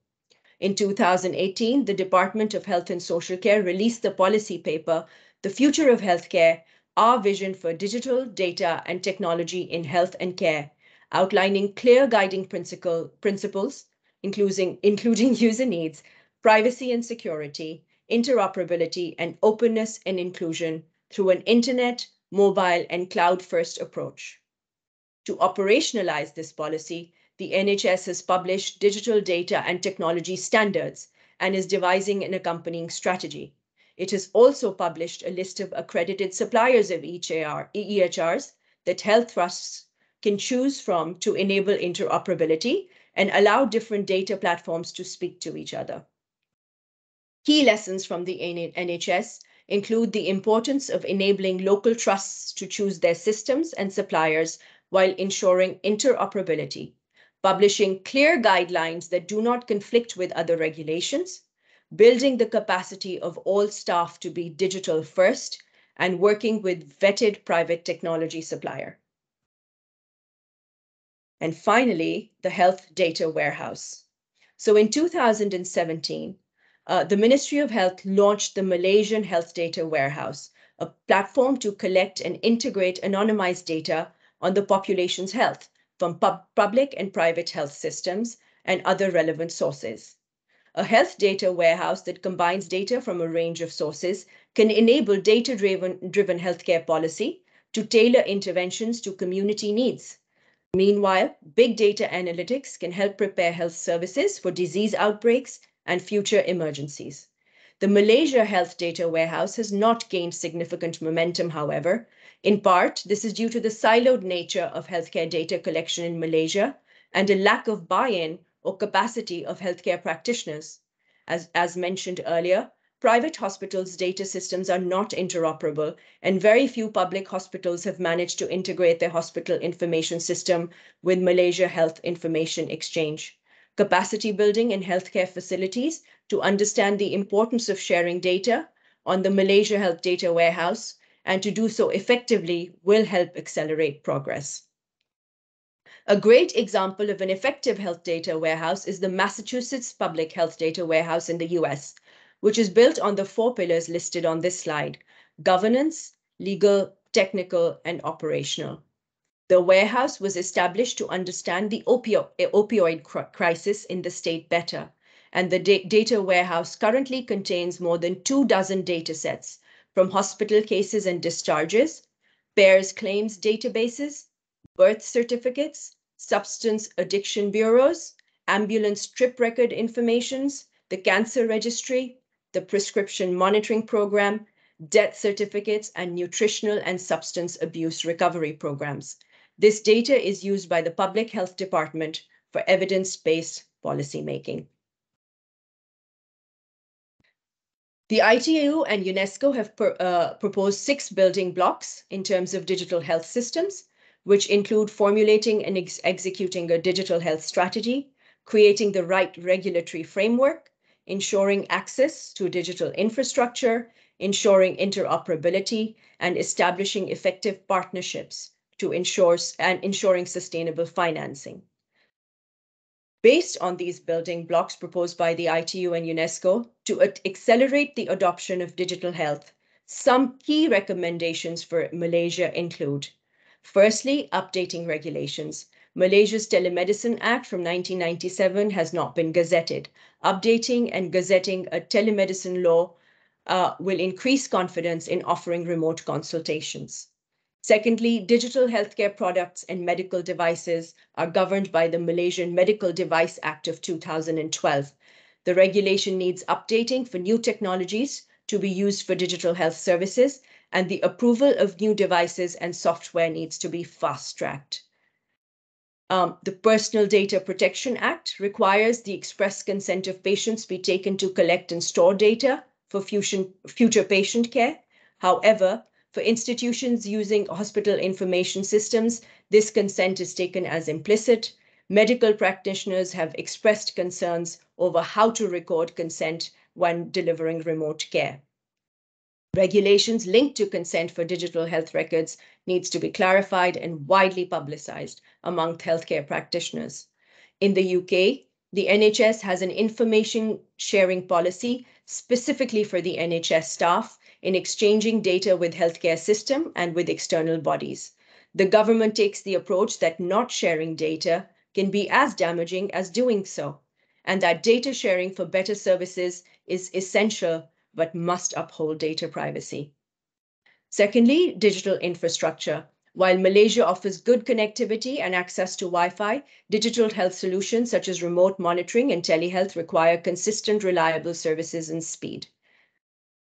In 2018, the Department of Health and Social Care released the policy paper, The Future of Healthcare, Our Vision for Digital, Data, and Technology in Health and Care, outlining clear guiding principles, including user needs, privacy and security, interoperability, and openness and inclusion through an internet, mobile, and cloud-first approach. To operationalize this policy, the NHS has published digital data and technology standards and is devising an accompanying strategy. It has also published a list of accredited suppliers of EHRs that health trusts can choose from to enable interoperability and allow different data platforms to speak to each other. Key lessons from the NHS include the importance of enabling local trusts to choose their systems and suppliers while ensuring interoperability, publishing clear guidelines that do not conflict with other regulations, building the capacity of all staff to be digital first, and working with vetted private technology supplier. And finally, the Health Data Warehouse. So in 2017, the Ministry of Health launched the Malaysian Health Data Warehouse, a platform to collect and integrate anonymized data on the population's health from public and private health systems and other relevant sources. A health data warehouse that combines data from a range of sources can enable data-driven healthcare policy to tailor interventions to community needs. Meanwhile, big data analytics can help prepare health services for disease outbreaks, and future emergencies. The Malaysia Health Data Warehouse has not gained significant momentum, however. In part, this is due to the siloed nature of healthcare data collection in Malaysia and a lack of buy-in or capacity of healthcare practitioners. As mentioned earlier, private hospitals' data systems are not interoperable, and very few public hospitals have managed to integrate their hospital information system with Malaysia Health Information Exchange. Capacity building in healthcare facilities to understand the importance of sharing data on the Malaysia Health Data Warehouse and to do so effectively will help accelerate progress. A great example of an effective health data warehouse is the Massachusetts Public Health Data Warehouse in the US, which is built on the 4 pillars listed on this slide: governance, legal, technical, and operational. The warehouse was established to understand the opioid crisis in the state better, and the data warehouse currently contains more than 24 data sets from hospital cases and discharges, payers claims databases, birth certificates, substance addiction bureaus, ambulance trip record informations, the cancer registry, the prescription monitoring program, death certificates, and nutritional and substance abuse recovery programs. This data is used by the Public Health Department for evidence-based policymaking. The ITU and UNESCO have proposed 6 building blocks in terms of digital health systems, which include formulating and executing a digital health strategy, creating the right regulatory framework, ensuring access to digital infrastructure, ensuring interoperability, and establishing effective partnerships to ensuring sustainable financing. Based on these building blocks proposed by the ITU and UNESCO to accelerate the adoption of digital health, some key recommendations for Malaysia include: firstly, updating regulations. Malaysia's Telemedicine Act from 1997 has not been gazetted. Updating and gazetting a telemedicine law will increase confidence in offering remote consultations. Secondly, digital healthcare products and medical devices are governed by the Malaysian Medical Device Act of 2012. The regulation needs updating for new technologies to be used for digital health services, and the approval of new devices and software needs to be fast-tracked. The Personal Data Protection Act requires the express consent of patients be taken to collect and store data for future patient care. However, for institutions using hospital information systems, this consent is taken as implicit. Medical practitioners have expressed concerns over how to record consent when delivering remote care. Regulations linked to consent for digital health records needs to be clarified and widely publicized among healthcare practitioners. In the UK, the NHS has an information sharing policy specifically for the NHS staff in exchanging data with healthcare system and with external bodies. The government takes the approach that not sharing data can be as damaging as doing so, and that data sharing for better services is essential but must uphold data privacy. Secondly, digital infrastructure. While Malaysia offers good connectivity and access to Wi-Fi, digital health solutions such as remote monitoring and telehealth require consistent, reliable services and speed.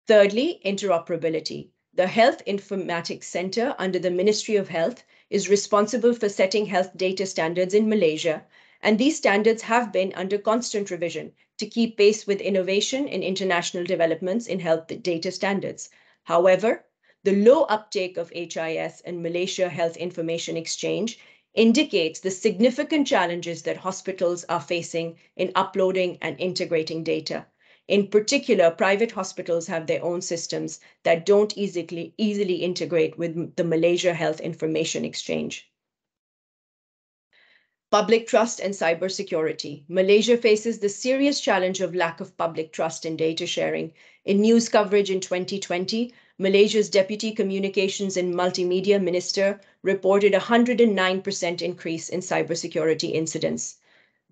Thirdly, interoperability. The Health Informatics Centre under the Ministry of Health is responsible for setting health data standards in Malaysia, and these standards have been under constant revision to keep pace with innovation and international developments in health data standards. However, the low uptake of HIS and Malaysia Health Information Exchange indicates the significant challenges that hospitals are facing in uploading and integrating data. In particular, private hospitals have their own systems that don't easily integrate with the Malaysia Health Information Exchange. Public trust and cybersecurity. Malaysia faces the serious challenge of lack of public trust in data sharing. In news coverage in 2020, Malaysia's Deputy Communications and Multimedia Minister reported a 109% increase in cybersecurity incidents.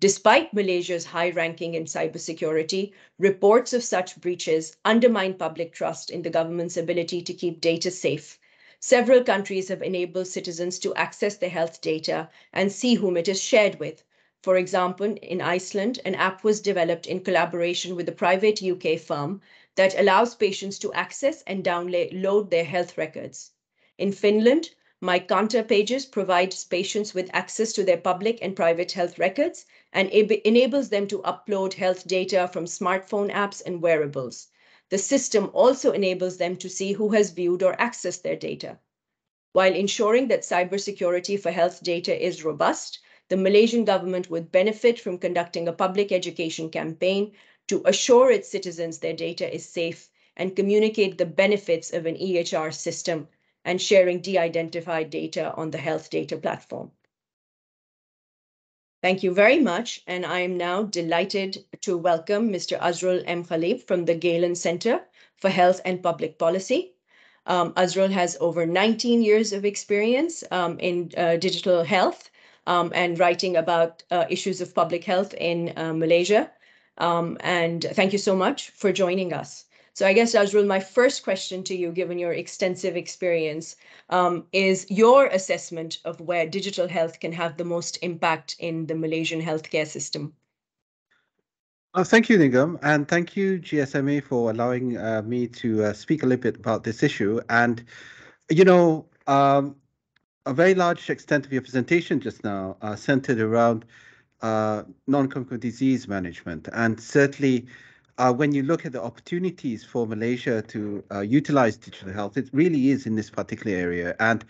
Despite Malaysia's high ranking in cybersecurity, reports of such breaches undermine public trust in the government's ability to keep data safe. Several countries have enabled citizens to access their health data and see whom it is shared with. For example, in Iceland, an app was developed in collaboration with a private UK firm that allows patients to access and download their health records. In Finland, My Kanta pages provides patients with access to their public and private health records and enables them to upload health data from smartphone apps and wearables. The system also enables them to see who has viewed or accessed their data. While ensuring that cybersecurity for health data is robust, the Malaysian government would benefit from conducting a public education campaign to assure its citizens their data is safe and communicate the benefits of an EHR system and sharing de-identified data on the health data platform. Thank you very much, and I am now delighted to welcome Mr. Azrul M. Khalib from the Galen Centre for Health and Public Policy. Azrul has over 19 years of experience in digital health and writing about issues of public health in Malaysia. And thank you so much for joining us. So I guess, Azrul, my first question to you, given your extensive experience, is your assessment of where digital health can have the most impact in the Malaysian healthcare system. Thank you, Nigham, and thank you, GSMA, for allowing me to speak a little bit about this issue. And, you know, a very large extent of your presentation just now centered around non-communicable disease management. And certainly, when you look at the opportunities for Malaysia to utilize digital health, it really is in this particular area. And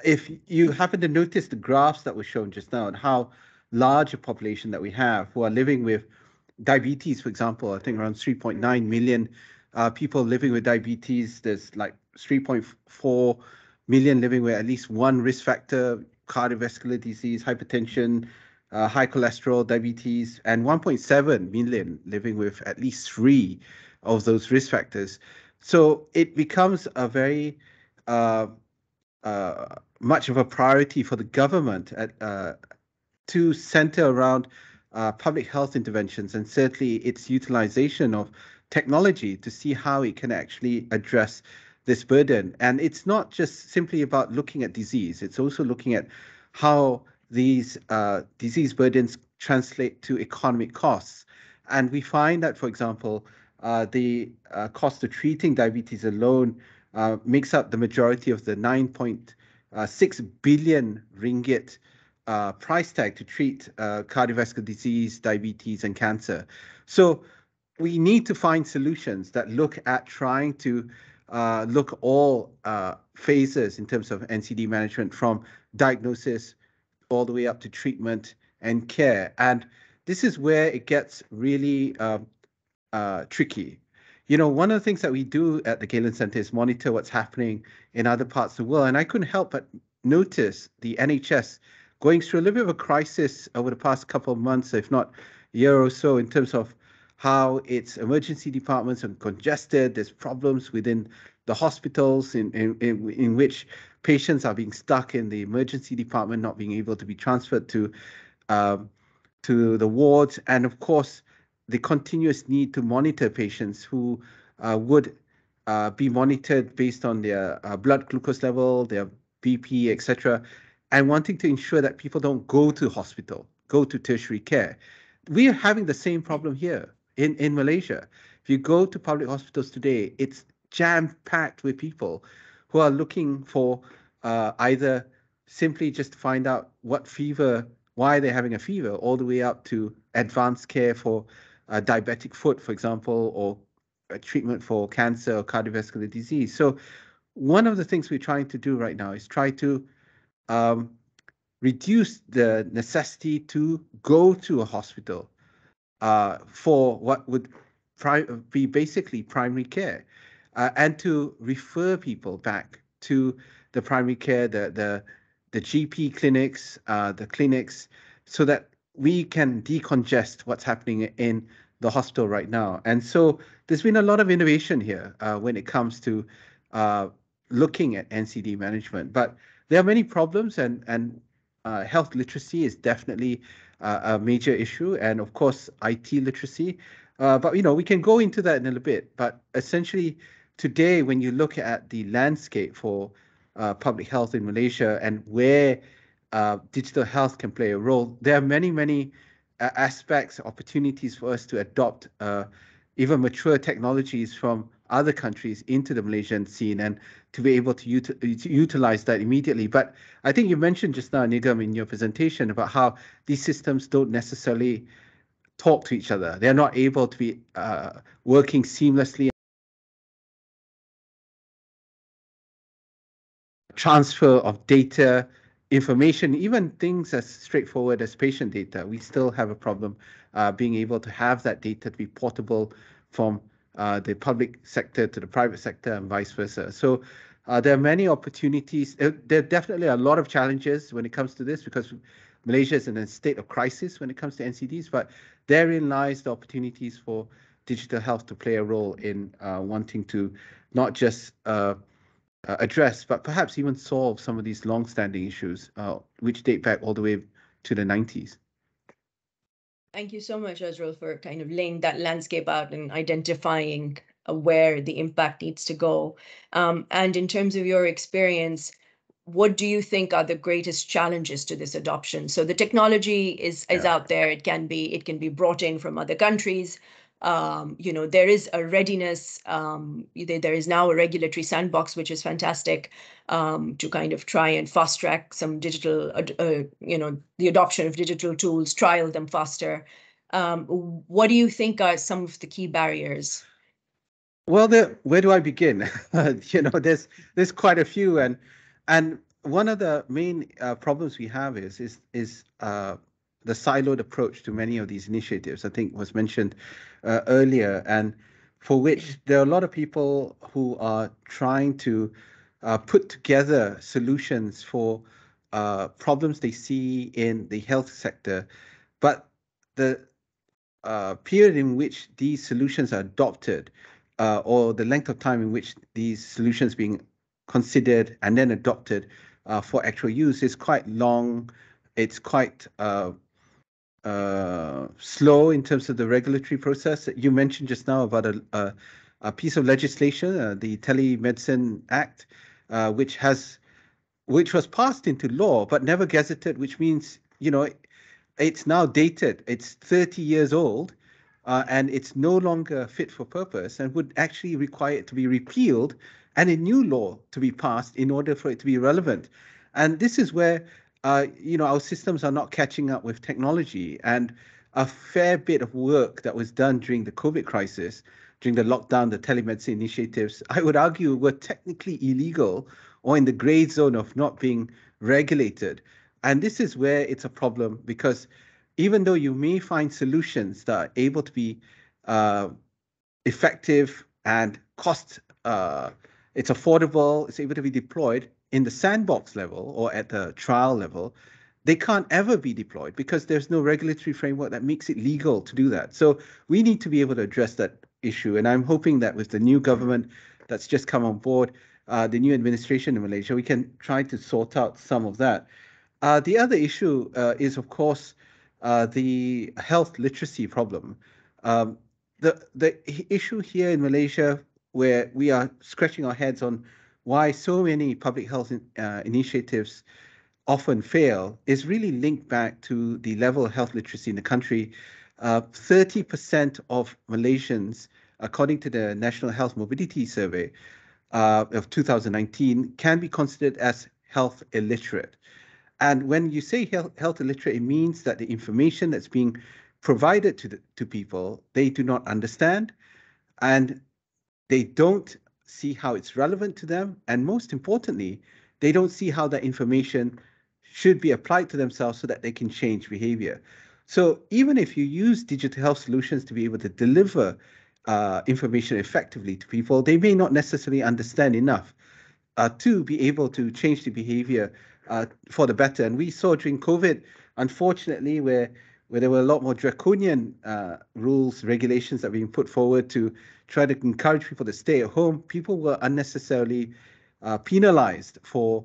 if you happen to notice the graphs that were shown just now and how large a population that we have who are living with diabetes, for example, I think around 3.9 million people living with diabetes. There's like 3.4 million living with at least one risk factor, cardiovascular disease, hypertension, high cholesterol, diabetes, and 1.7 million living with at least three of those risk factors. So it becomes a very much of a priority for the government to center around public health interventions and certainly its utilization of technology to see how it can actually address this burden. And it's not just simply about looking at disease, it's also looking at how these disease burdens translate to economic costs. And we find that, for example, the cost of treating diabetes alone makes up the majority of the 9.6 billion ringgit price tag to treat cardiovascular disease, diabetes, and cancer. So we need to find solutions that look at trying to look all phases in terms of NCD management, from diagnosis all the way up to treatment and care. And this is where it gets really tricky. You know, one of the things that we do at the Galen Centre is monitor what's happening in other parts of the world. And I couldn't help but notice the NHS going through a little bit of a crisis over the past couple of months, if not a year or so, in terms of how its emergency departments are congested. There's problems within the hospitals in which patients are being stuck in the emergency department, not being able to be transferred to the wards. And of course, the continuous need to monitor patients who would be monitored based on their blood glucose level, their BP, etc., and wanting to ensure that people don't go to hospital, go to tertiary care. We are having the same problem here in Malaysia. If you go to public hospitals today, it's jam-packed with people who are looking for either simply just to find out what fever, why they're having a fever, all the way up to advanced care for diabetic foot, for example, or a treatment for cancer or cardiovascular disease. So one of the things we're trying to do right now is try to reduce the necessity to go to a hospital for what would be basically primary care, and to refer people back to the primary care, the GP clinics, the clinics, so that we can decongest what's happening in the hospital right now. And so there's been a lot of innovation here when it comes to looking at NCD management. But there are many problems, and health literacy is definitely a major issue, and of course IT literacy. But you know, we can go into that in a little bit. But essentially, today, when you look at the landscape for public health in Malaysia and where digital health can play a role. There are many aspects, opportunities for us to adopt even mature technologies from other countries into the Malaysian scene and to be able to utilize that immediately. But I think you mentioned just now, Nigham, in your presentation about how these systems don't necessarily talk to each other. They're not able to be working seamlessly. Transfer of data, information, even things as straightforward as patient data, we still have a problem being able to have that data to be portable from the public sector to the private sector and vice versa. So there are many opportunities. There are definitely a lot of challenges when it comes to this because Malaysia is in a state of crisis when it comes to NCDs, but therein lies the opportunities for digital health to play a role in wanting to not just address, but perhaps even solve some of these long-standing issues, which date back all the way to the 90s. Thank you so much, Azrul, for kind of laying that landscape out and identifying where the impact needs to go. And in terms of your experience, what do you think are the greatest challenges to this adoption? So the technology is out there. It can be brought in from other countries. There is a readiness. There is now a regulatory sandbox, which is fantastic, to kind of try and fast track some digital, the adoption of digital tools, trial them faster. What do you think are some of the key barriers? Well, where do I begin? There's quite a few, and one of the main problems we have is the siloed approach to many of these initiatives. I think was mentioned earlier, and for which there are a lot of people who are trying to put together solutions for problems they see in the health sector, but the period in which these solutions are adopted, or the length of time in which these solutions being considered and then adopted for actual use is quite long. It's quite slow in terms of the regulatory process. You mentioned just now about a piece of legislation, the Telemedicine Act, which was passed into law but never gazetted, which means, it's now dated. It's 30 years old, and it's no longer fit for purpose and would actually require it to be repealed and a new law to be passed in order for it to be relevant. And this is where, our systems are not catching up with technology. And a fair bit of work that was done during the COVID crisis, during the lockdown, the telemedicine initiatives, I would argue were technically illegal or in the gray zone of not being regulated. And this is where it's a problem, because even though you may find solutions that are able to be effective and it's affordable, it's able to be deployed in the sandbox level or at the trial level, they can't ever be deployed because there's no regulatory framework that makes it legal to do that. So we need to be able to address that issue. And I'm hoping that with the new government that's just come on board, the new administration in Malaysia, we can try to sort out some of that. The other issue is, of course, the health literacy problem. The issue here in Malaysia, where we are scratching our heads on why so many public health initiatives often fail, is really linked back to the level of health literacy in the country. 30% of Malaysians, according to the National Health Mobility Survey of 2019, can be considered as health illiterate. And when you say health illiterate, it means that the information that's being provided to people, they do not understand, and they don't see how it's relevant to them. And most importantly, they don't see how that information should be applied to themselves so that they can change behavior. So even if you use digital health solutions to be able to deliver information effectively to people, they may not necessarily understand enough to be able to change the behavior for the better. And we saw during COVID, unfortunately, where there were a lot more draconian rules, regulations that were being put forward to try to encourage people to stay at home, people were unnecessarily penalized for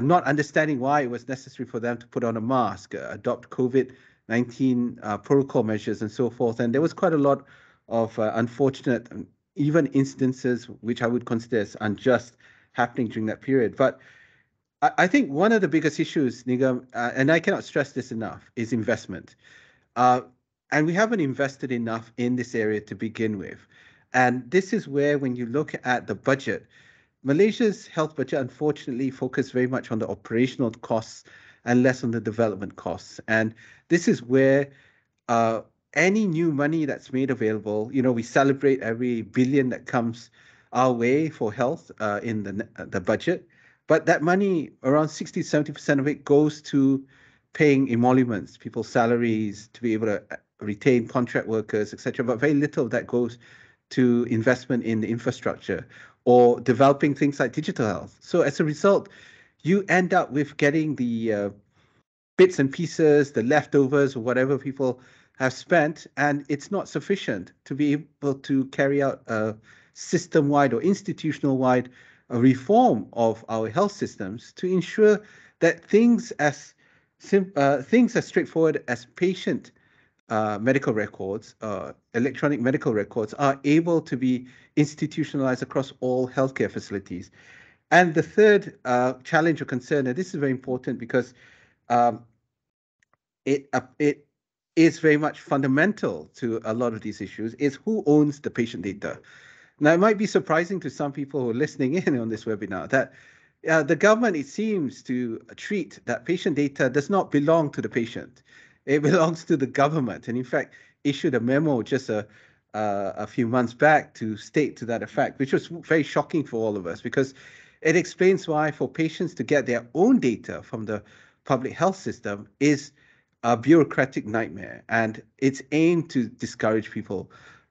not understanding why it was necessary for them to put on a mask, adopt COVID-19 protocol measures and so forth. And there was quite a lot of unfortunate, even instances, which I would consider as unjust, happening during that period. But I think one of the biggest issues, Nigham, and I cannot stress this enough, is investment. And we haven't invested enough in this area to begin with. And this is where, when you look at the budget, Malaysia's health budget unfortunately focused very much on the operational costs and less on the development costs. And this is where any new money that's made available, we celebrate every billion that comes our way for health in the budget. But that money, around 60-70% of it goes to paying emoluments, people's salaries, to be able to retain contract workers, etc. But very little of that goes to investment in the infrastructure or developing things like digital health. So as a result, you end up with getting the bits and pieces, the leftovers, or whatever people have spent, and it's not sufficient to be able to carry out a system-wide or institutional-wide reform of our health systems to ensure that things as straightforward as patient medical records, electronic medical records, are able to be institutionalized across all healthcare facilities. And the third challenge or concern, and this is very important because it is very much fundamental to a lot of these issues, is who owns the patient data. Now, it might be surprising to some people who are listening in on this webinar that the government, it seems, to treat that patient data does not belong to the patient. It belongs to the government, and in fact, issued a memo just a few months back to state to that effect, which was very shocking for all of us, because it explains why for patients to get their own data from the public health system is a bureaucratic nightmare, and it's aimed to discourage people.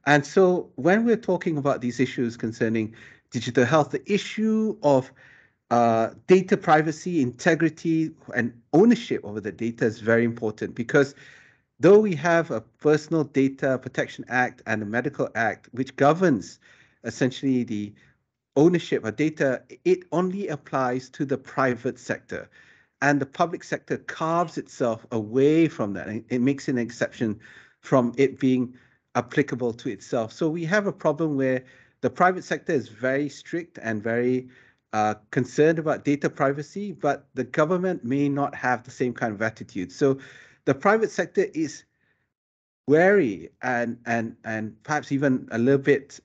And so when we're talking about these issues concerning digital health, the issue of data privacy, integrity, and ownership over the data is very important, because though we have a Personal Data Protection Act and a Medical Act, which governs essentially the ownership of data, it only applies to the private sector. And the public sector carves itself away from that. It makes an exception from it being applicable to itself. So we have a problem where the private sector is very strict and very concerned about data privacy, but the government may not have the same kind of attitude. So the private sector is wary and perhaps even a little bit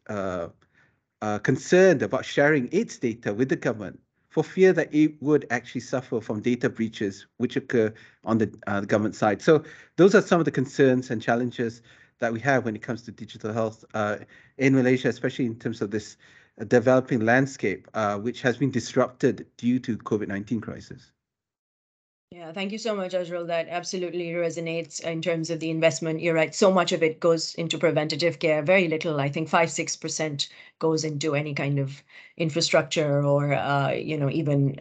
concerned about sharing its data with the government, for fear that it would actually suffer from data breaches which occur on the government side. So those are some of the concerns and challenges that we have when it comes to digital health in Malaysia, especially in terms of this developing landscape, which has been disrupted due to COVID-19 crisis. Yeah, thank you so much, Azrul. That absolutely resonates in terms of the investment. You're right. So much of it goes into preventative care. Very little, I think 5-6% goes into any kind of infrastructure or, even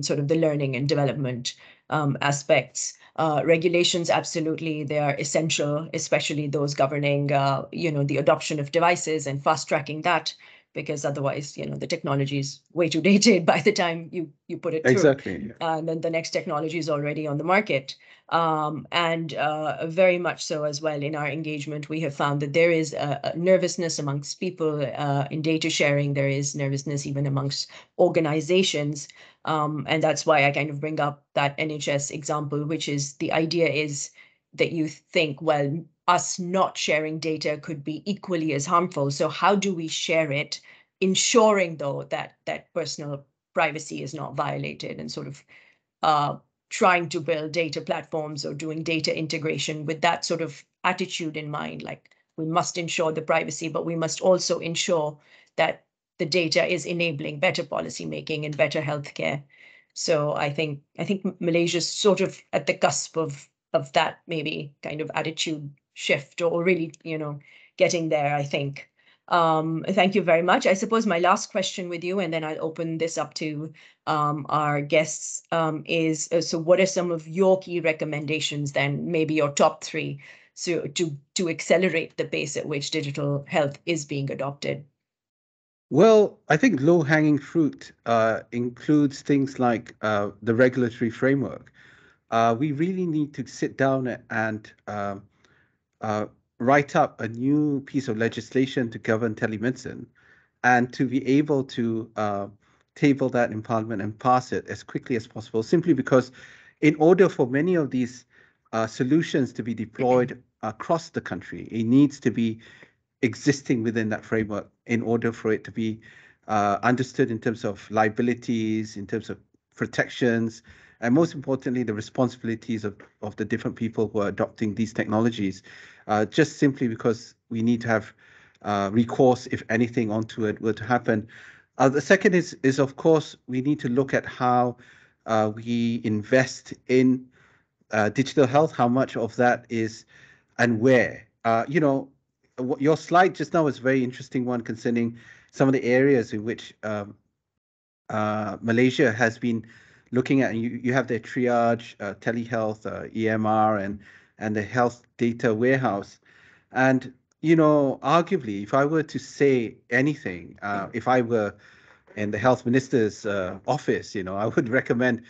sort of the learning and development aspects. Regulations, absolutely, they are essential, especially those governing, the adoption of devices and fast tracking that, because otherwise, the technology is way too dated by the time you put it through. Exactly. And then the next technology is already on the market. And very much so as well in our engagement, we have found that there is a nervousness amongst people in data sharing. There is nervousness even amongst organizations. And that's why I kind of bring up that NHS example, which is the idea is that you think, well, us not sharing data could be equally as harmful. So how do we share it, ensuring though that personal privacy is not violated, and sort of trying to build data platforms or doing data integration with that sort of attitude in mind, like we must ensure the privacy, but we must also ensure that the data is enabling better policy making and better healthcare. So I think Malaysia's sort of at the cusp of that maybe kind of attitude shift, or really, getting there, I think. Thank you very much. I suppose my last question with you, and then I'll open this up to our guests, is so what are some of your key recommendations then, maybe your top 3, so to accelerate the pace at which digital health is being adopted? Well, I think low-hanging fruit includes things like the regulatory framework. We really need to sit down and write up a new piece of legislation to govern telemedicine, and to be able to table that in Parliament and pass it as quickly as possible, simply because in order for many of these solutions to be deployed across the country, it needs to be existing within that framework in order for it to be understood in terms of liabilities, in terms of protections, and most importantly, the responsibilities of the different people who are adopting these technologies, just simply because we need to have recourse, if anything, onto it were to happen. The second is, of course, we need to look at how we invest in digital health, how much of that is and where. Your slide just now was a very interesting one concerning some of the areas in which Malaysia has been looking at. You have their triage, telehealth, EMR, and the health data warehouse. And, arguably, if I were to say anything, if I were in the health minister's office, I would recommend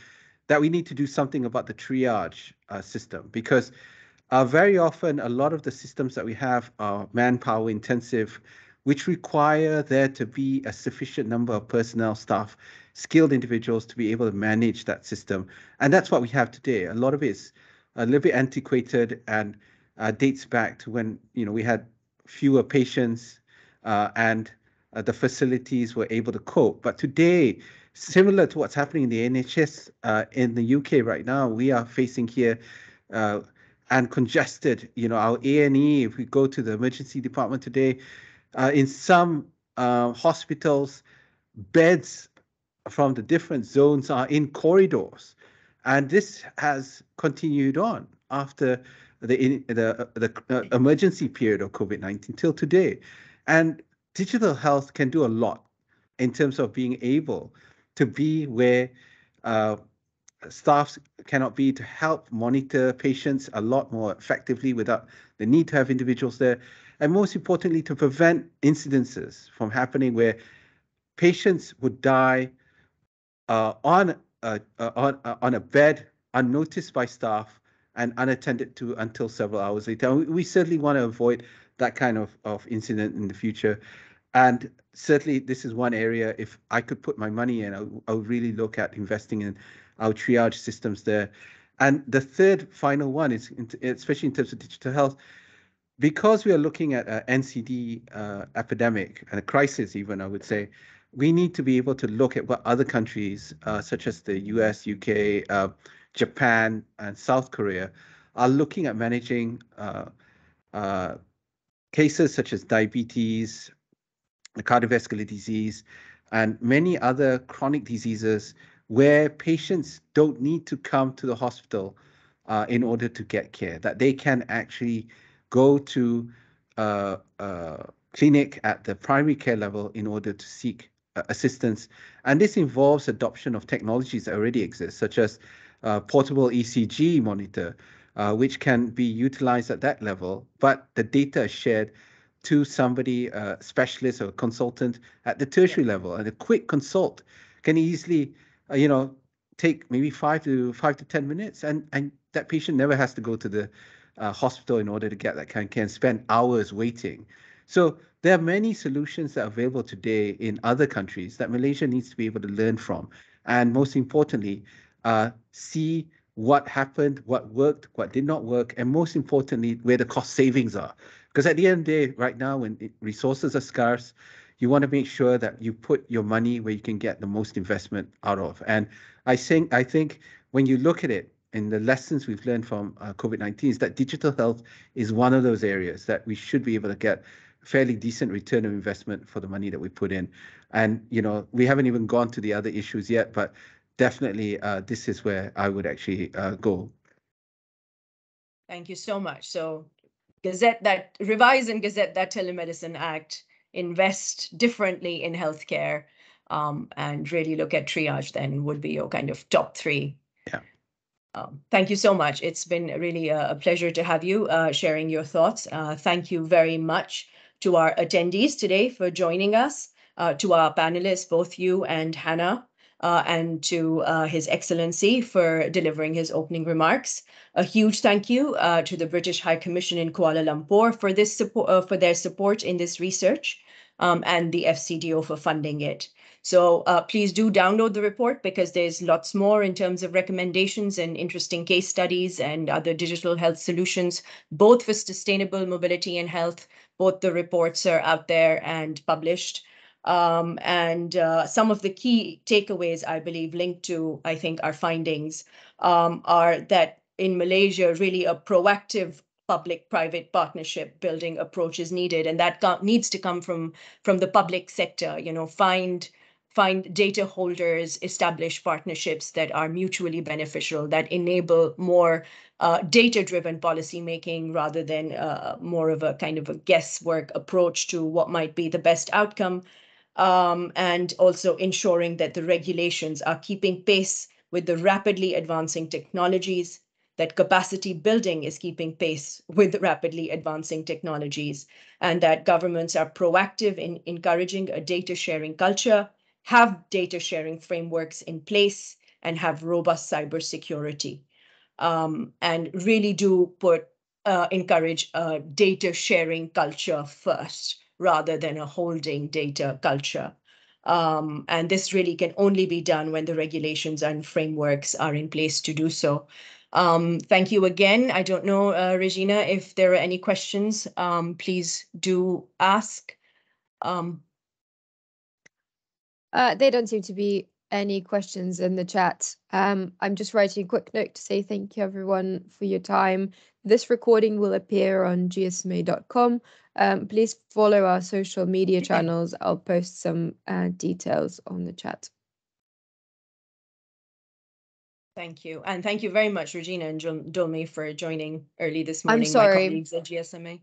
that we need to do something about the triage system, because very often a lot of the systems that we have are manpower intensive, which require there to be a sufficient number of personnel, staff, skilled individuals to be able to manage that system. And that's what we have today. A lot of it is a little bit antiquated and dates back to when we had fewer patients and the facilities were able to cope. But today, similar to what's happening in the NHS in the UK right now, we are facing here and congested. Our A&E, if we go to the emergency department today, in some hospitals, beds from the different zones are in corridors. And this has continued on after the emergency period of COVID-19 till today. And digital health can do a lot in terms of being able to be where staff cannot be, to help monitor patients a lot more effectively without the need to have individuals there. And most importantly, to prevent incidences from happening where patients would die on a bed, unnoticed by staff and unattended to until several hours later. We certainly want to avoid that kind of incident in the future. And certainly this is one area, if I could put my money in, I would really look at investing in our triage systems there. And the third final one is, especially in terms of digital health, because we are looking at an NCD epidemic and a crisis even, I would say, we need to be able to look at what other countries, such as the US, UK, Japan, and South Korea, are looking at managing cases such as diabetes, cardiovascular disease, and many other chronic diseases where patients don't need to come to the hospital in order to get care, that they can actually go to a clinic at the primary care level in order to seek assistance. And this involves adoption of technologies that already exist, such as portable ECG monitor, which can be utilized at that level, but the data is shared to somebody, a specialist or a consultant at the tertiary level. And a quick consult can easily, take maybe 5 to 10 minutes, and that patient never has to go to the hospital in order to get that kind of care and spend hours waiting. So there are many solutions that are available today in other countries that Malaysia needs to be able to learn from. And most importantly, see what happened, what worked, what did not work, and most importantly, where the cost savings are. Because at the end of the day, right now, when resources are scarce, you want to make sure that you put your money where you can get the most investment out of. And I think when you look at it, and the lessons we've learned from COVID-19 is that digital health is one of those areas that we should be able to get fairly decent return of investment for the money that we put in. And, we haven't even gone to the other issues yet, but definitely this is where I would actually go. Thank you so much. So revise and gazette that Telemedicine Act, invest differently in healthcare, and really look at triage then would be your kind of top three. Yeah. Thank you so much. It's been really a pleasure to have you sharing your thoughts. Thank you very much to our attendees today for joining us, to our panelists, both you and Hannah, and to His Excellency for delivering his opening remarks. A huge thank you to the British High Commission in Kuala Lumpur for their support in this research. and the FCDO for funding it. So please do download the report because there's lots more in terms of recommendations and interesting case studies and other digital health solutions, both for sustainable mobility and health. Both the reports are out there and published. Some of the key takeaways, I believe, linked to, I think, our findings are that in Malaysia, really a proactive public-private partnership building approach is needed, and that needs to come from the public sector. Find data holders, establish partnerships that are mutually beneficial, that enable more data-driven policy making rather than more of a kind of a guesswork approach to what might be the best outcome. And also ensuring that the regulations are keeping pace with the rapidly advancing technologies, that capacity building is keeping pace with rapidly advancing technologies, and that governments are proactive in encouraging a data sharing culture, have data sharing frameworks in place, and have robust cybersecurity. And really do encourage a data sharing culture first, rather than a holding data culture. And this really can only be done when the regulations and frameworks are in place to do so. Thank you again. I don't know, Regina, if there are any questions, please do ask. There don't seem to be any questions in the chat. I'm just writing a quick note to say thank you everyone for your time. This recording will appear on gsma.com. Please follow our social media channels. I'll post some details on the chat. Thank you. And thank you very much, Regina and Dolmy, for joining early this morning. I'm sorry. My colleagues at GSMA.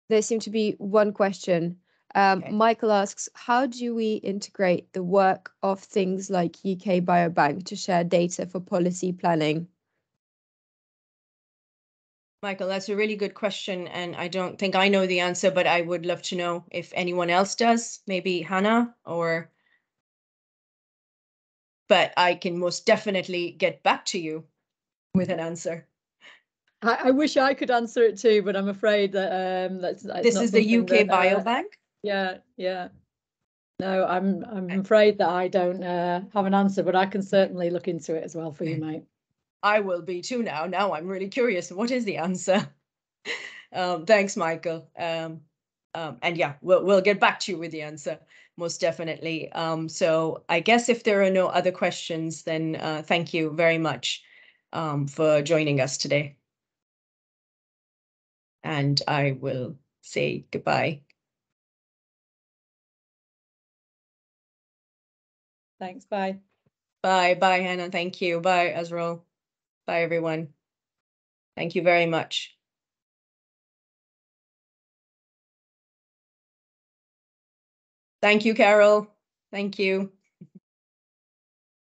There seemed to be one question. Okay. Michael asks, how do we integrate the work of things like UK Biobank to share data for policy planning? Michael, that's a really good question, and I don't think I know the answer, but I would love to know if anyone else does, maybe Hannah or... But I can most definitely get back to you with an answer. I wish I could answer it too, but I'm afraid that that's This not is the something UK that, Biobank? Yeah. No, I'm afraid that I don't have an answer, but I can certainly look into it as well for you, mate. I will be too now. Now I'm really curious. What is the answer? Thanks, Michael. And yeah, we'll get back to you with the answer, most definitely. So I guess if there are no other questions, then thank you very much for joining us today. And I will say goodbye. Thanks, bye. Bye, Hannah. Thank you. Bye, Azrul. Bye, everyone. Thank you very much. Thank you, Carol. Thank you.